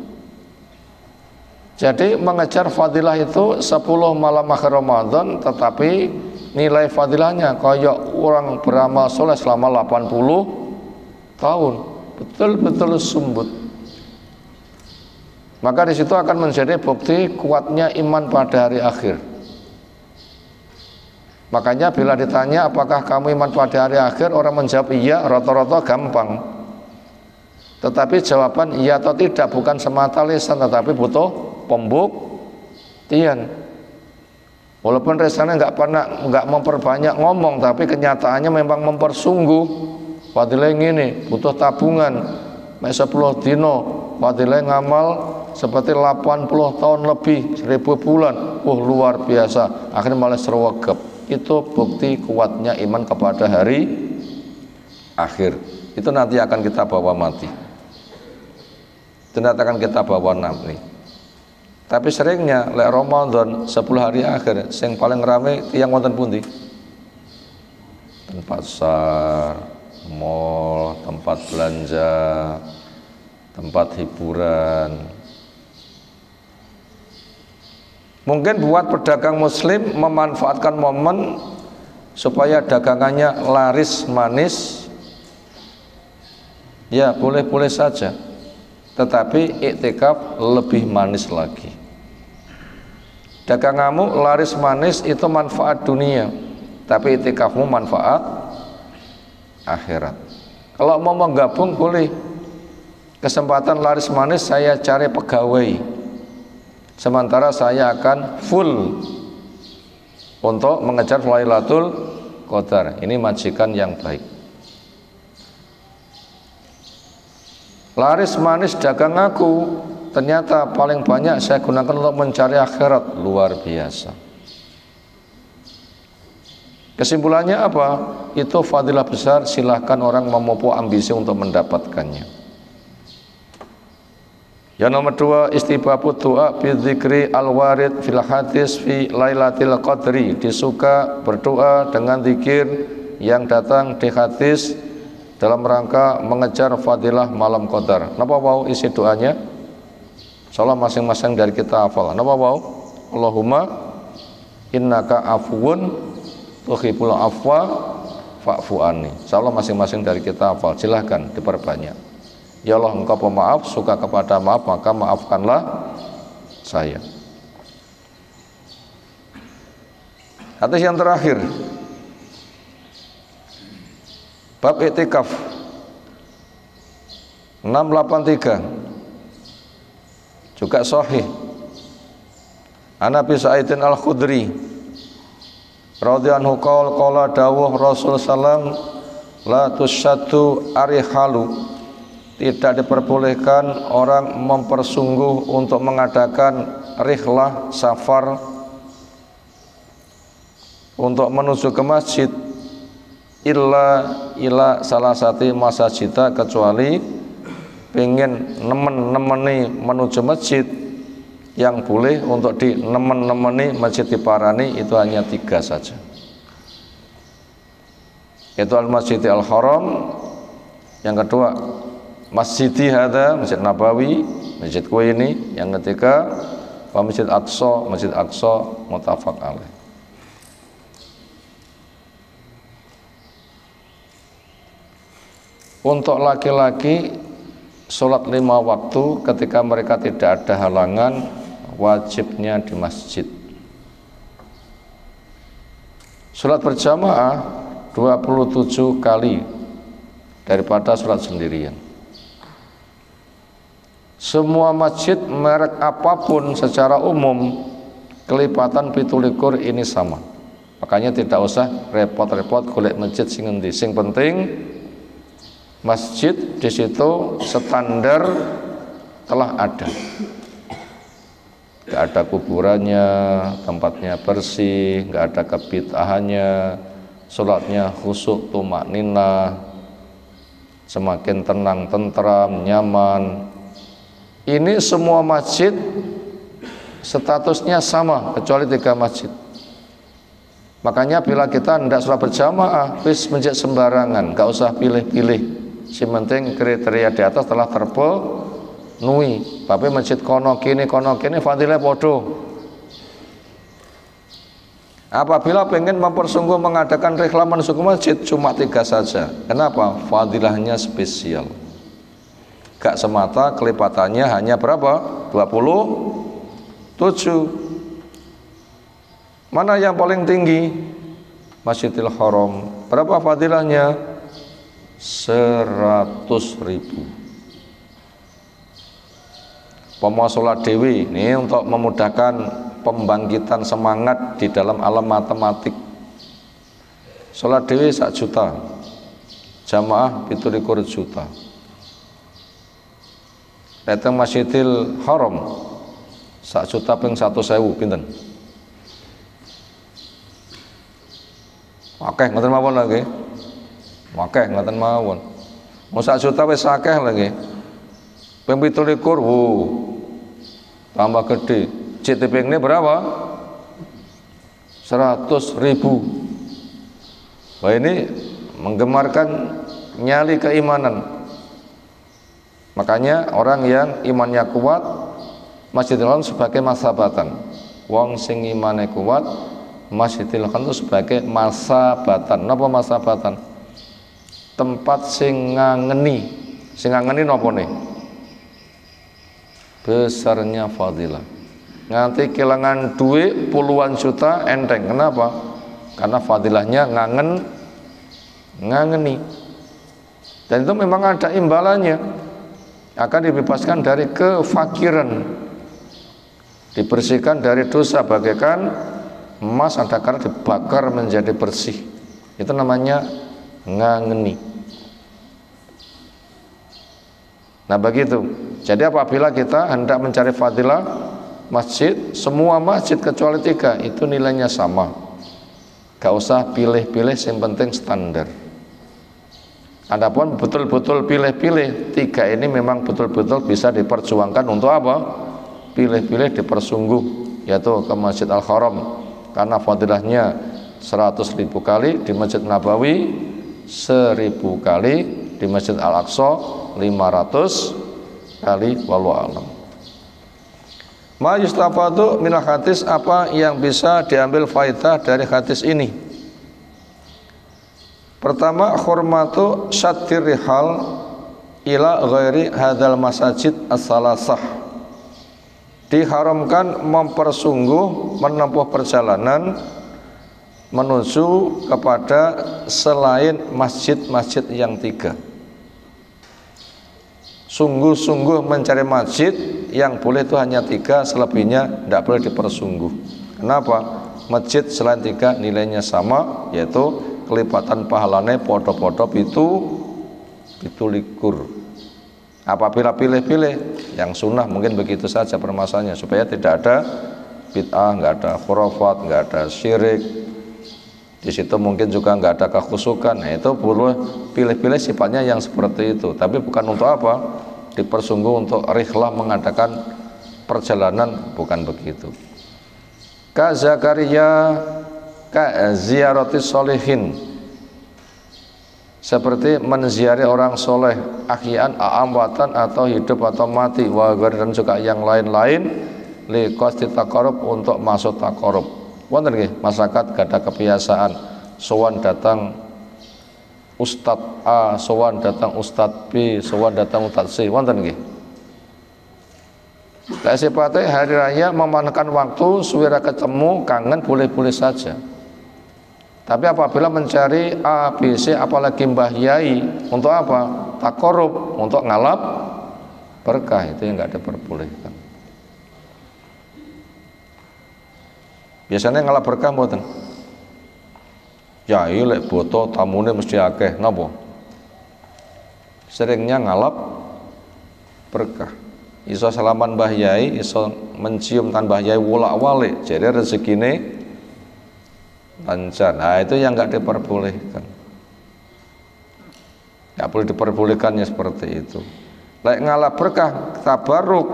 Jadi mengejar fadilah itu 10 malam akhir Ramadan, tetapi nilai fadilahnya kayak orang beramal soleh selama 80 tahun. Betul-betul sumbut. Maka di situ akan menjadi bukti kuatnya iman pada hari akhir. Makanya bila ditanya apakah kamu iman pada hari akhir, orang menjawab iya, rata-rata gampang. Tetapi jawaban iya atau tidak bukan semata lisan, tetapi butuh pembuktian. Walaupun lisannya nggak memperbanyak ngomong, tapi kenyataannya memang mempersungguh. Fadilah ini butuh tabungan, 10 dino, fadilah ngamal seperti 80 tahun lebih, 1000 bulan. Luar biasa. Akhirnya malah serwegep. Itu bukti kuatnya iman kepada hari akhir. Itu nanti akan kita bawa mati. Itu nanti akan kita bawa nanti. Tapi seringnya lek Ramadan 10 hari akhir sing paling rame tiyang wonten pundi? Tempat pasar, mall, tempat belanja, tempat hiburan. Mungkin buat pedagang muslim memanfaatkan momen supaya dagangannya laris manis. Ya, boleh-boleh saja. Tetapi iktikaf lebih manis lagi. Daganganmu laris manis itu manfaat dunia, tapi iktikafmu manfaat akhirat. Kalau mau menggabung boleh. Kesempatan laris manis saya cari pegawai, sementara saya akan full untuk mengejar Lailatul Qadar. Ini majikan yang baik. Laris manis dagang aku, ternyata paling banyak saya gunakan untuk mencari akhirat. Luar biasa. Kesimpulannya apa? Itu fadilah besar, silahkan orang memupuk ambisi untuk mendapatkannya. Yang nomor 2, istibabut doa bidzikri al-warid fil hadis fi lailatul qadri. Disuka berdoa dengan zikir yang datang di hadis dalam rangka mengejar fadilah malam qadar. Napa wau isi doanya? Insyaallah masing-masing dari kita hafal. Napa wau? Allahumma innaka afuwun tuhibbul afwa fa'fu anni. Insyaallah masing-masing dari kita hafal. Silahkan diperbanyak. Ya Allah, Engkau pemaaf, suka kepada maaf, maka maafkanlah saya. Hadis yang terakhir, bab iktikaf 683 juga sahih. An Abi Sa'idin Al-Khudri radhiyallahu anhu qala dawuh Rasul sallam la tusyaddu arihalu, tidak diperbolehkan orang mempersungguh untuk mengadakan rihlah safar untuk menuju ke masjid illa salah satu masajida, kecuali pengen nemeni menuju masjid. Yang boleh untuk di nemeni masjid diparani itu hanya 3 saja, yaitu al-Masjidil Haram, yang kedua Masjidi Hadza, Masjid Nabawi, masjid kue ini, yang ketiga Masjid Aqsa, muttafaq alaih. Untuk laki-laki sholat 5 waktu ketika mereka tidak ada halangan, wajibnya di masjid. Sholat berjamaah 27 kali daripada sholat sendirian. Semua masjid merek apapun secara umum kelipatan 17 ini sama. Makanya tidak usah repot-repot golek masjid sing endi. Sing penting masjid di situ standar telah ada. Gak ada kuburannya, tempatnya bersih, gak ada kebid'ahannya, sholatnya khusyuk tumakninah, semakin tenang, tentram, nyaman. Ini semua masjid statusnya sama kecuali 3 masjid. Makanya bila kita hendak sholat berjamaah, wis masjid sembarangan, gak usah pilih-pilih. Si penting kriteria di atas telah terpenuhi. Tapi masjid kono kini fadilah podo. Apabila pengen mempersungguh mengadakan rihlah menuju ke masjid, cuma 3 saja. Kenapa? Fadilahnya spesial. Gak semata kelipatannya hanya berapa? 27. Mana yang paling tinggi? Masjidil Haram. Berapa fadilahnya? 100.000. Pomo sholat dewi ini untuk memudahkan pembangkitan semangat di dalam alam matematik. Sholat dewi 1 juta, jamaah 17 juta. Datang Masjidil Haram 1 juta ping 1.000 pinten? Akeh ngoten mawon lagi. Akeh ngoten mawon. Mau 1 juta wis akeh lagi. Ping 17 tambah gede. CTP ini berapa? 100.000. Wah, ini menggemarkan nyali keimanan. Makanya orang yang imannya kuat, Masjidil Haram sebagai masabatan. Wong sing imane kuat, Masjidil Haram itu sebagai masabatan. Napa masabatan? Tempat sing ngangeni. Sing ngangeni napa nih? Besarnya fadilah. Nganti kehilangan duit puluhan juta enteng. Kenapa? Karena fadilahnya ngangeni. Dan itu memang ada imbalannya. Akan dibebaskan dari kefakiran, dibersihkan dari dosa bagaikan emas ada karena dibakar menjadi bersih. Itu namanya ngangeni. Nah begitu. Jadi apabila kita hendak mencari fadilah masjid, semua masjid kecuali 3 itu nilainya sama. Gak usah pilih-pilih, yang penting standar. Adapun betul-betul pilih-pilih, 3 ini memang betul-betul bisa diperjuangkan untuk apa? Pilih-pilih dipersungguh, yaitu ke Masjid Al-Haram karena fadilahnya 100.000 kali, di Masjid Nabawi 1.000 kali, di Masjid Al-Aqsa 500 kali. Wallahu a'lam. Ma yustafadu minal hadis, apa yang bisa diambil faidah dari hadis ini? Pertama, hormatu syaddir rihal ila ghairi hadal masajid as-salasah. Diharamkan mempersungguh menempuh perjalanan menuju kepada selain masjid-masjid yang 3. Sungguh-sungguh mencari masjid yang boleh itu hanya 3, selebihnya tidak boleh dipersungguh. Kenapa? Masjid selain 3 nilainya sama, yaitu kelipatan pahalanya podo-podo itu likur. Apabila pilih-pilih yang sunnah mungkin begitu saja permasalahannya, supaya tidak ada bid'ah, nggak ada khurafat, nggak ada syirik. Di situ mungkin juga nggak ada kekhusukan. Nah, itu boleh pilih-pilih sifatnya yang seperti itu, tapi bukan untuk apa? Dipersungguh untuk rihlah mengadakan perjalanan, bukan begitu. Ka Zakaria ka ziyarati sholihin, seperti menziarahi orang soleh, ahyan amwatan atau hidup atau mati, wa dan juga yang lain-lain, li qasdi taqarrub untuk masuk taqarrub. Wonten nggih masyarakat gak ada kebiasaan sowan datang Ustadz A, sowan datang Ustadz B, sowan datang Ustadz C, wonten nggih. Lah sifatnya hari raya memanfaatkan waktu suwira ketemu kangen boleh-boleh saja. Tapi apabila mencari A, B, C, apalagi Mbah Yai, untuk apa? Taqarrub, untuk ngalap berkah, itu yang nggak diperbolehkan. Biasanya ngalap berkah mboten. Yai lek boto tamune mesti akeh, napa? Seringnya ngalap berkah. Iso salaman Mbah Yai, iso mencium tan Mbah Yai wolak-walik, jadi rezekine lancar. Nah itu yang nggak diperbolehkan. Nggak boleh diperbolehkannya seperti itu. Lek ngalap berkah tabarruk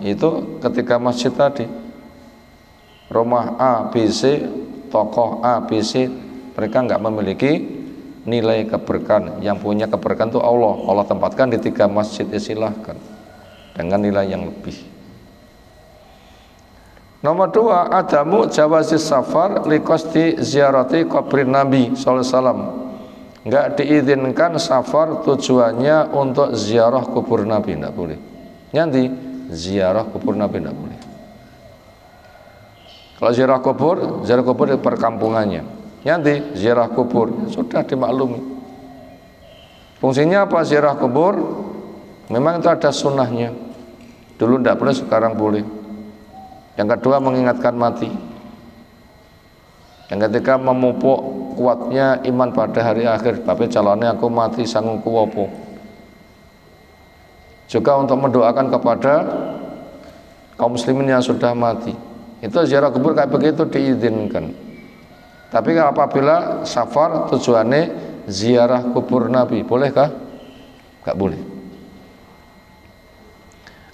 itu ketika masjid tadi, rumah A, B, C, tokoh A, B, C, mereka nggak memiliki nilai keberkahan. Yang punya keberkahan itu Allah. Allah tempatkan di 3 masjid, ya silahkan dengan nilai yang lebih. Nomor 2, adamu jawazis safar liqasdi ziarati qabrin Nabi sallallahu alaihi wasallam. Enggak diizinkan safar tujuannya untuk ziarah kubur Nabi, enggak boleh. Nanti ziarah kubur Nabi enggak boleh. Kalau ziarah kubur di perkampungannya. Nanti ziarah kubur sudah dimaklumi. Fungsinya apa ziarah kubur? Memang itu ada sunnahnya. Dulu tidak boleh, sekarang boleh. Yang kedua, mengingatkan mati. Yang ketiga, memupuk kuatnya iman pada hari akhir. Tapi calonnya aku mati sanggung kuwopo. Juga untuk mendoakan kepada kaum muslimin yang sudah mati. Itu ziarah kubur kayak begitu diizinkan. Tapi apabila safar tujuannya ziarah kubur Nabi, bolehkah? Enggak boleh.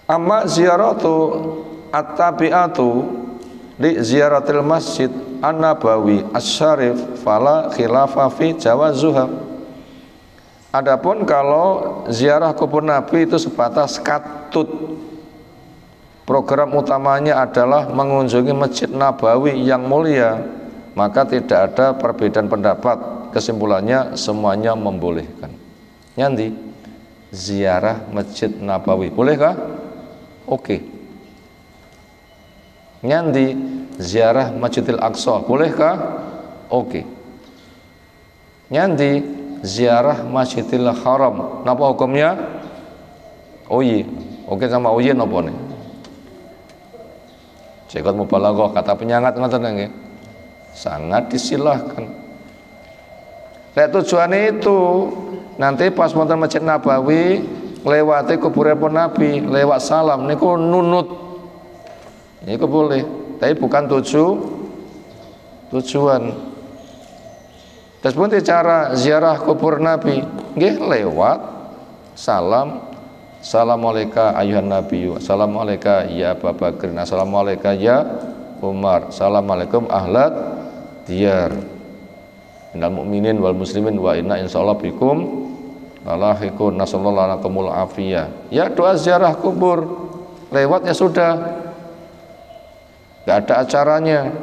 Amma ziyaratu at-tabi'atu li ziyaratil masjid an-nabawi asy-syarif fala khilafa fi jawazuha. Adapun kalau ziarah kubur Nabi itu sebatas katut, program utamanya adalah mengunjungi Masjid Nabawi yang mulia, maka tidak ada perbedaan pendapat. Kesimpulannya semuanya membolehkan. Nyanti ziarah Masjid Nabawi, bolehkah? Oke. Nyanti ziarah Masjidil Aqsa, bolehkah? Oke. Nyanti ziarah Masjidil Haram, napa hukumnya? Oh iya. Oke sama oh iya napa nih? Cekot mubalaghah kata penyangat ngoten nggih. Sangat disilahkan. Lek tujuane itu nanti pas wonten Masjid Nabawi lewati kuburipun Nabi, lewat salam niku nunut. Niku boleh, tapi bukan tujuan. Terus pun cara ziarah kubur Nabi nggih lewat salam. Assalamualaikum ayuhan nabiyyu, assalamualaikum ya Abu Bakr, assalamualaikum ya Umar, assalamualaikum ahlat diyar minal mu'minin wal muslimin wa inna insyaallah bikum lahiqun, nasallallahu alaikumul afiyah. Ya doa ziarah kubur lewat ya sudah, nggak ada acaranya.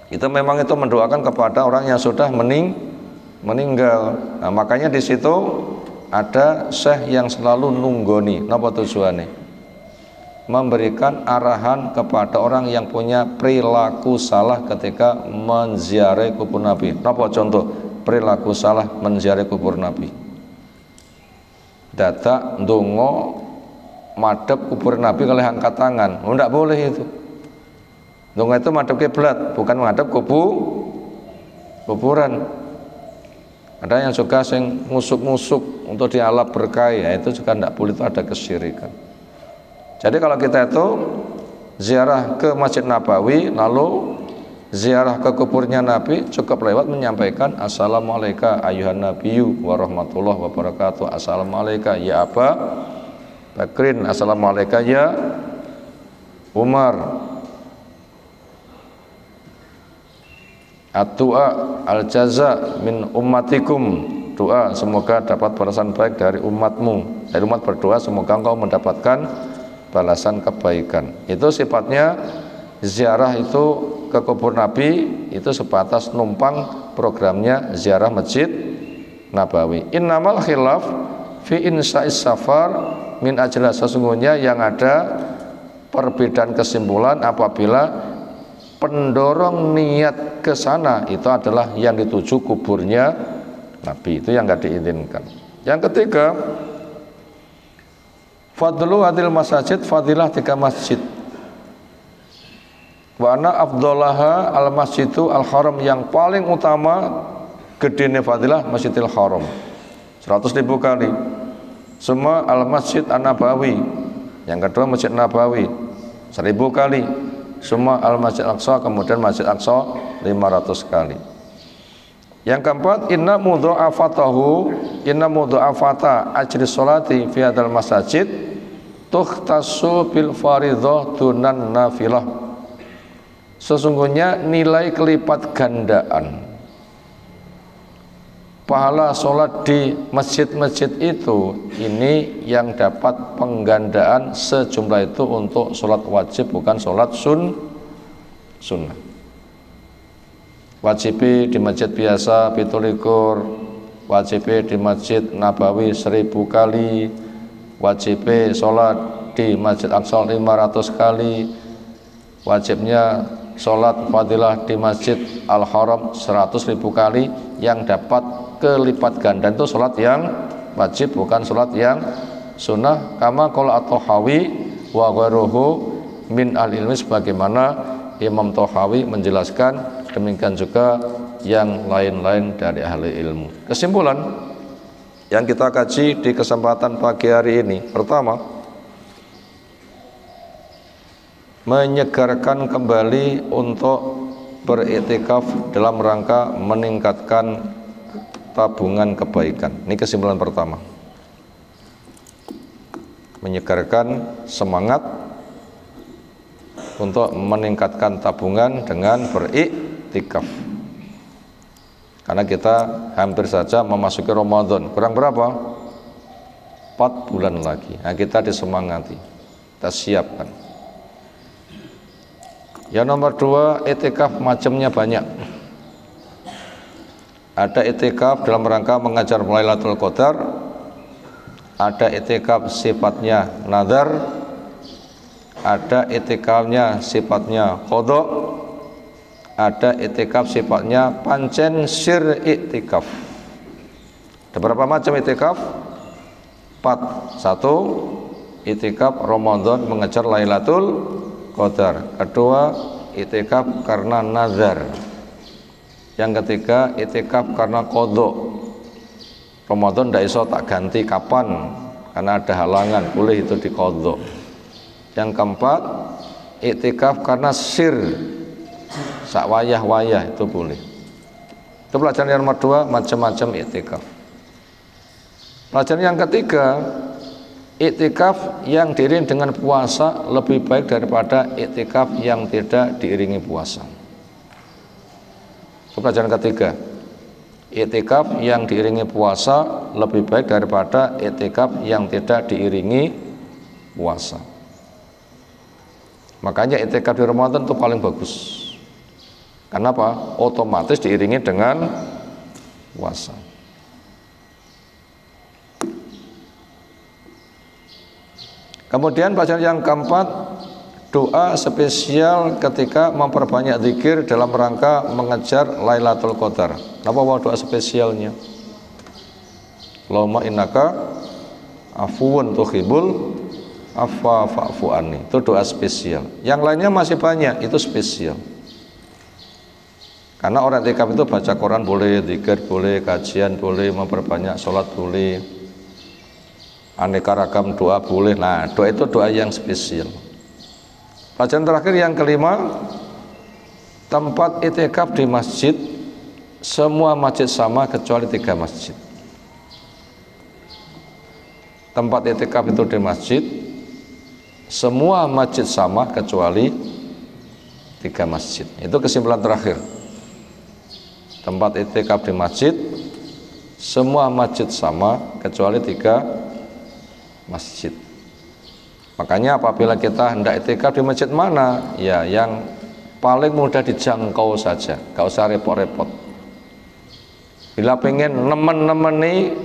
Itu memang itu mendoakan kepada orang yang sudah meninggal. Nah, makanya di situ ada syekh yang selalu nunggoni. Napa tujuannya? Memberikan arahan kepada orang yang punya perilaku salah ketika menziarahi kubur Nabi. Napa contoh perilaku salah menziarahi kubur Nabi? Dadak ndonga madhep kubur Nabi kalih angkat tangan. Oh, ndak boleh itu. Ndonga itu madhep kiblat, bukan madhep kuburan. Ada yang juga sing musuk-musuk untuk dialap berkah, ya itu juga tidak boleh, itu ada kesyirikan. Jadi kalau kita itu ziarah ke Masjid Nabawi lalu ziarah ke kuburnya Nabi, cukup lewat menyampaikan assalamualaikum ayuhan nabiyyu warahmatullahi wabarakatuh, assalamualaikum ya Aba Bakrin, assalamualaikum ya Umar. Doa al-jaza min ummatikum, doa semoga dapat balasan baik dari umatmu. Dari umat berdoa semoga engkau mendapatkan balasan kebaikan. Itu sifatnya ziarah itu ke kubur Nabi, itu sebatas numpang programnya ziarah Masjid Nabawi. Innamal khilaf fi insa'is safar min ajla, sesungguhnya yang ada perbedaan kesimpulan apabila pendorong niat ke sana itu adalah yang dituju kuburnya Nabi, itu yang nggak diizinkan. Yang ketiga, fadlu adil masajid, fadilah 3 masjid. Wa ana afdolaha al masjidu al haram, yang paling utama gedene fadilah Masjidil Haram 100.000 kali. Semua al masjid an-Nabawi, yang kedua Masjid Nabawi 1000 kali. Semua al-Masjid Aqsa, kemudian Masjid Aqsa 500 kali. Yang keempat, inna mudha'afata ajri sholati fi hadzal masajid tukhtassu bil fardhah dunan nafilah. Sesungguhnya nilai kelipat gandaan pahala sholat di masjid-masjid itu, ini yang dapat penggandaan sejumlah itu untuk sholat wajib, bukan sholat sunnah. Wajib di masjid biasa 17, wajib di masjid Nabawi 1000 kali, wajib sholat di Masjid Aqsa 500 kali, wajibnya sholat fadilah di Masjid Al-Haram 100.000 kali. Yang dapat kelipat ganda itu sholat yang wajib, bukan sholat yang sunnah kama qala at-Tahawi wa ghairuhu min al-ilmi, sebagaimana Imam Tahawi menjelaskan, demikian juga yang lain-lain dari ahli ilmu. Kesimpulan yang kita kaji di kesempatan pagi hari ini, pertama, menyegarkan kembali untuk beriktikaf dalam rangka meningkatkan tabungan kebaikan. Ini kesimpulan pertama. Menyegarkan semangat untuk meningkatkan tabungan dengan beriktikaf. Karena kita hampir saja memasuki Ramadan. Kurang berapa? 4 bulan lagi. Nah, kita disemangati, kita siapkan. Yang nomor 2, iktikaf macamnya banyak. Ada iktikaf dalam rangka mengajar Lailatul Qadar, ada iktikaf sifatnya nazar, ada iktikafnya sifatnya qadha, ada iktikaf sifatnya pancen sir iktikaf. Ada berapa macam iktikaf? 4. 1, iktikaf Ramadan mengejar Lailatul Qadar. Kedua, iktikaf karena nazar. Yang ketiga, iktikaf karena qadha. Ramadan tidak iso tak ganti kapan karena ada halangan, boleh itu diqadha. Yang keempat, iktikaf karena sir, sak wayah-wayah, itu boleh. Itu pelajaran yang nomor 2, macam-macam iktikaf. Pelajaran yang ketiga, iktikaf yang diiringi dengan puasa lebih baik daripada iktikaf yang tidak diiringi puasa. Itu pelajaran ketiga. Iktikaf yang diiringi puasa lebih baik daripada iktikaf yang tidak diiringi puasa. Makanya iktikaf di Ramadan itu paling bagus. Kenapa? Otomatis diiringi dengan puasa. Kemudian pelajaran yang keempat, doa spesial ketika memperbanyak zikir dalam rangka mengejar Lailatul Qadar. Apa doa spesialnya? Allahumma innaka afuwun tuhibbul afwa fa'fu anni. Itu doa spesial. Yang lainnya masih banyak, itu spesial. Karena orang iktikaf itu baca Quran boleh, zikir boleh, kajian boleh, memperbanyak sholat boleh, aneka ragam doa boleh. Nah, doa itu doa yang spesial. Pelajaran terakhir yang kelima, tempat iktikaf di masjid, semua masjid sama kecuali 3 masjid. Tempat iktikaf itu di masjid, semua masjid sama kecuali 3 masjid. Itu kesimpulan terakhir. Tempat iktikaf di masjid, semua masjid sama kecuali 3 masjid. Makanya apabila kita hendak iktikaf di masjid mana, ya yang paling mudah dijangkau saja, gak usah repot-repot. Bila pengen nemen-nemeni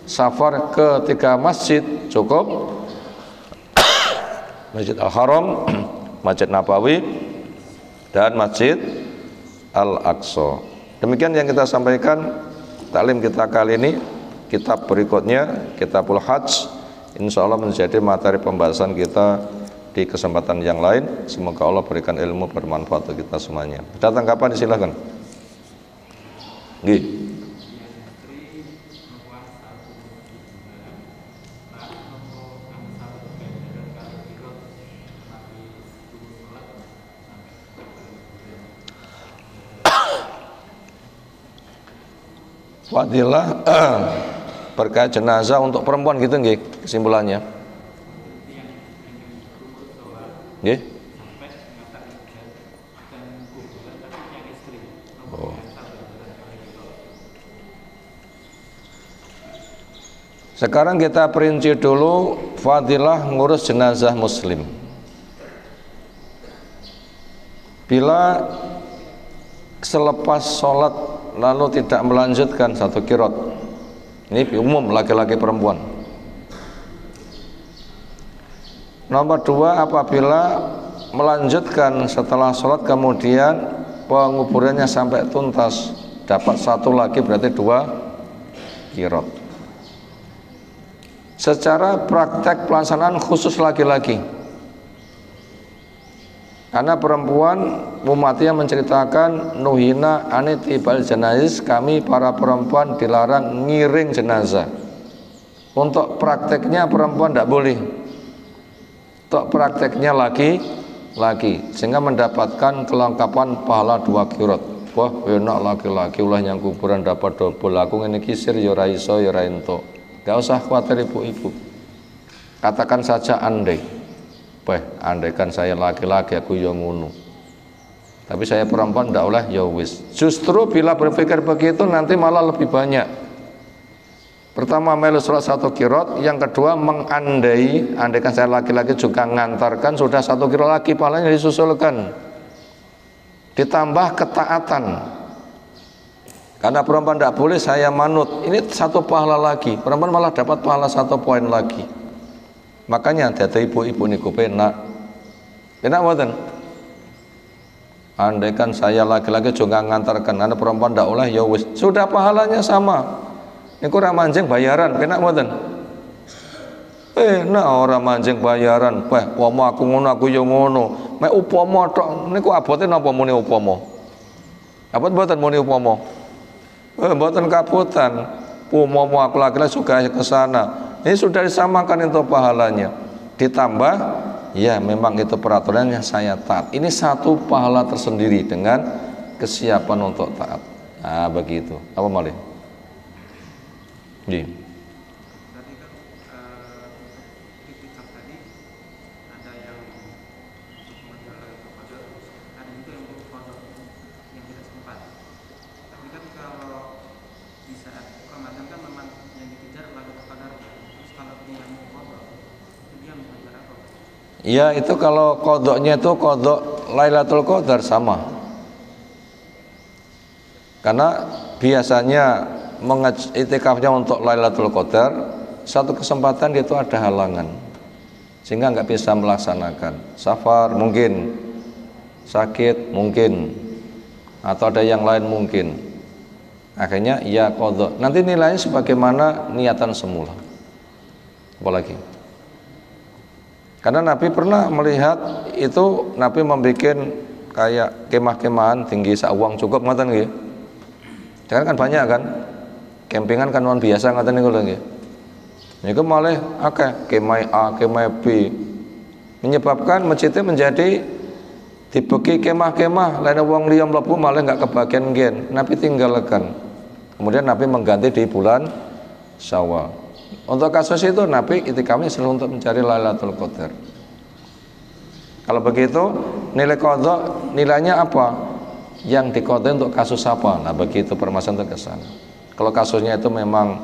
safar ke 3 masjid, cukup Masjid Al-Haram, Masjid Nabawi, dan Masjid Al-Aqsa. Demikian yang kita sampaikan taklim kita kali ini. Kitab berikutnya, Kitabul Hajj, insya Allah menjadi materi pembahasan kita di kesempatan yang lain. Semoga Allah berikan ilmu bermanfaat untuk kita semuanya. Ada tanggapan, silakan. Nggih. Fadilah berkait jenazah untuk perempuan gitu nggih kesimpulannya. Nggih. Oh. Sekarang kita perinci dulu fadilah ngurus jenazah muslim. Bila selepas sholat lalu tidak melanjutkan 1 qiraat, ini umum laki-laki perempuan. Nomor 2, apabila melanjutkan setelah sholat kemudian penguburannya sampai tuntas, dapat 1 lagi berarti 2 qiraat. secara praktek pelaksanaan khusus laki-laki. Karena perempuan Muhammadiyah menceritakan nuhina anitibal janazis, kami para perempuan dilarang ngiring jenazah. Untuk prakteknya perempuan tidak boleh. Untuk prakteknya laki-laki, sehingga mendapatkan kelengkapan pahala 2 qirat. Wah, enak laki-laki ulah yang kuburan dapat double. Aku ngene kisir ya ora iso ya ora ento. Gak usah khawatir ibu-ibu. Katakan saja andai. Andaikan saya laki-laki aku ya ngono. Tapi saya perempuan ndak oleh ya wis. Justru bila berpikir begitu nanti malah lebih banyak. Pertama melu sholat 1 qirat, yang kedua andaikan saya laki-laki juga ngantarkan sudah 1 qirat lagi pahalanya disusulkan. Ditambah ketaatan. Karena perempuan tidak boleh saya manut. Ini 1 pahala lagi. Perempuan malah dapat pahala 1 poin lagi. Makanya dadi ibu-ibu niku penak mboten. Andaikan saya laki-laki juga ngantarkan, anak perempuan ndak oleh ya wis, sudah pahalanya sama. Niku ora manjing bayaran, penak mboten? Nah ora manjing bayaran, pomo aku ngono aku ya ngono. Mek upama tok niku abote napa muni upama? Abot mboten muni upama. Mboten kaputan. Upama aku laki-laki juga ke sana. Ini sudah disamakan itu pahalanya. Ditambah, ya memang itu peraturannya saya taat. Ini 1 pahala tersendiri dengan kesiapan untuk taat. Nah begitu. Apa malih? Di. Tadi kan itikaf tadi ada yang untuk menjalani kepada, ada juga yang untuk kodok yang tidak sempat. Tapi kan kalau di saat Ramadan kan memang yang dikejar lalu qadar. Terus kalau dia yang mau kodok, itu dia mengejar apa? Ya itu kalau kodoknya itu kodok Lailatul Qadar sama. Karena biasanya itikafnya untuk Lailatul Qadar, 1 kesempatan itu ada halangan sehingga nggak bisa melaksanakan. Safar mungkin, sakit mungkin, atau ada yang lain mungkin. Akhirnya ya qadha. Nanti nilainya sebagaimana niatan semula. Apalagi karena Nabi pernah melihat itu, Nabi membuat kayak kemah-kemahan tinggi sawang cukup ngoten nggih. Kan banyak kan? Campingan kan non biasa ngoten niku lho nggih. Niku malah akeh kemah A, kemah B. Menyebabkan masjidnya menjadi dibeki kemah-kemah, lain wong liya mlebu malah enggak kebagian gen. Nabi tinggalkan. Kemudian Nabi mengganti di bulan Syawal. Untuk kasus itu Nabi itikafnya selalu untuk mencari Lailatul Qadar. Kalau begitu nilai qadha nilainya apa? Yang diqadha untuk kasus apa? Nah begitu permasalahan ke sana. Kalau kasusnya itu memang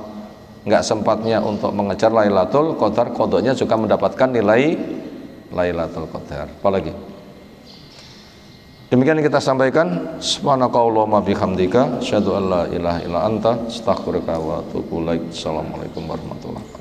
nggak sempatnya untuk mengejar Lailatul Qadar, qadhanya juga mendapatkan nilai Lailatul Qadar. Apalagi? Demikian kita sampaikan. Subhanakallahumma bihamdika asyhadu an la ilaha illa anta astaghfiruka wa atubu ilaik. Assalamualaikum warahmatullahi wabarakatuh.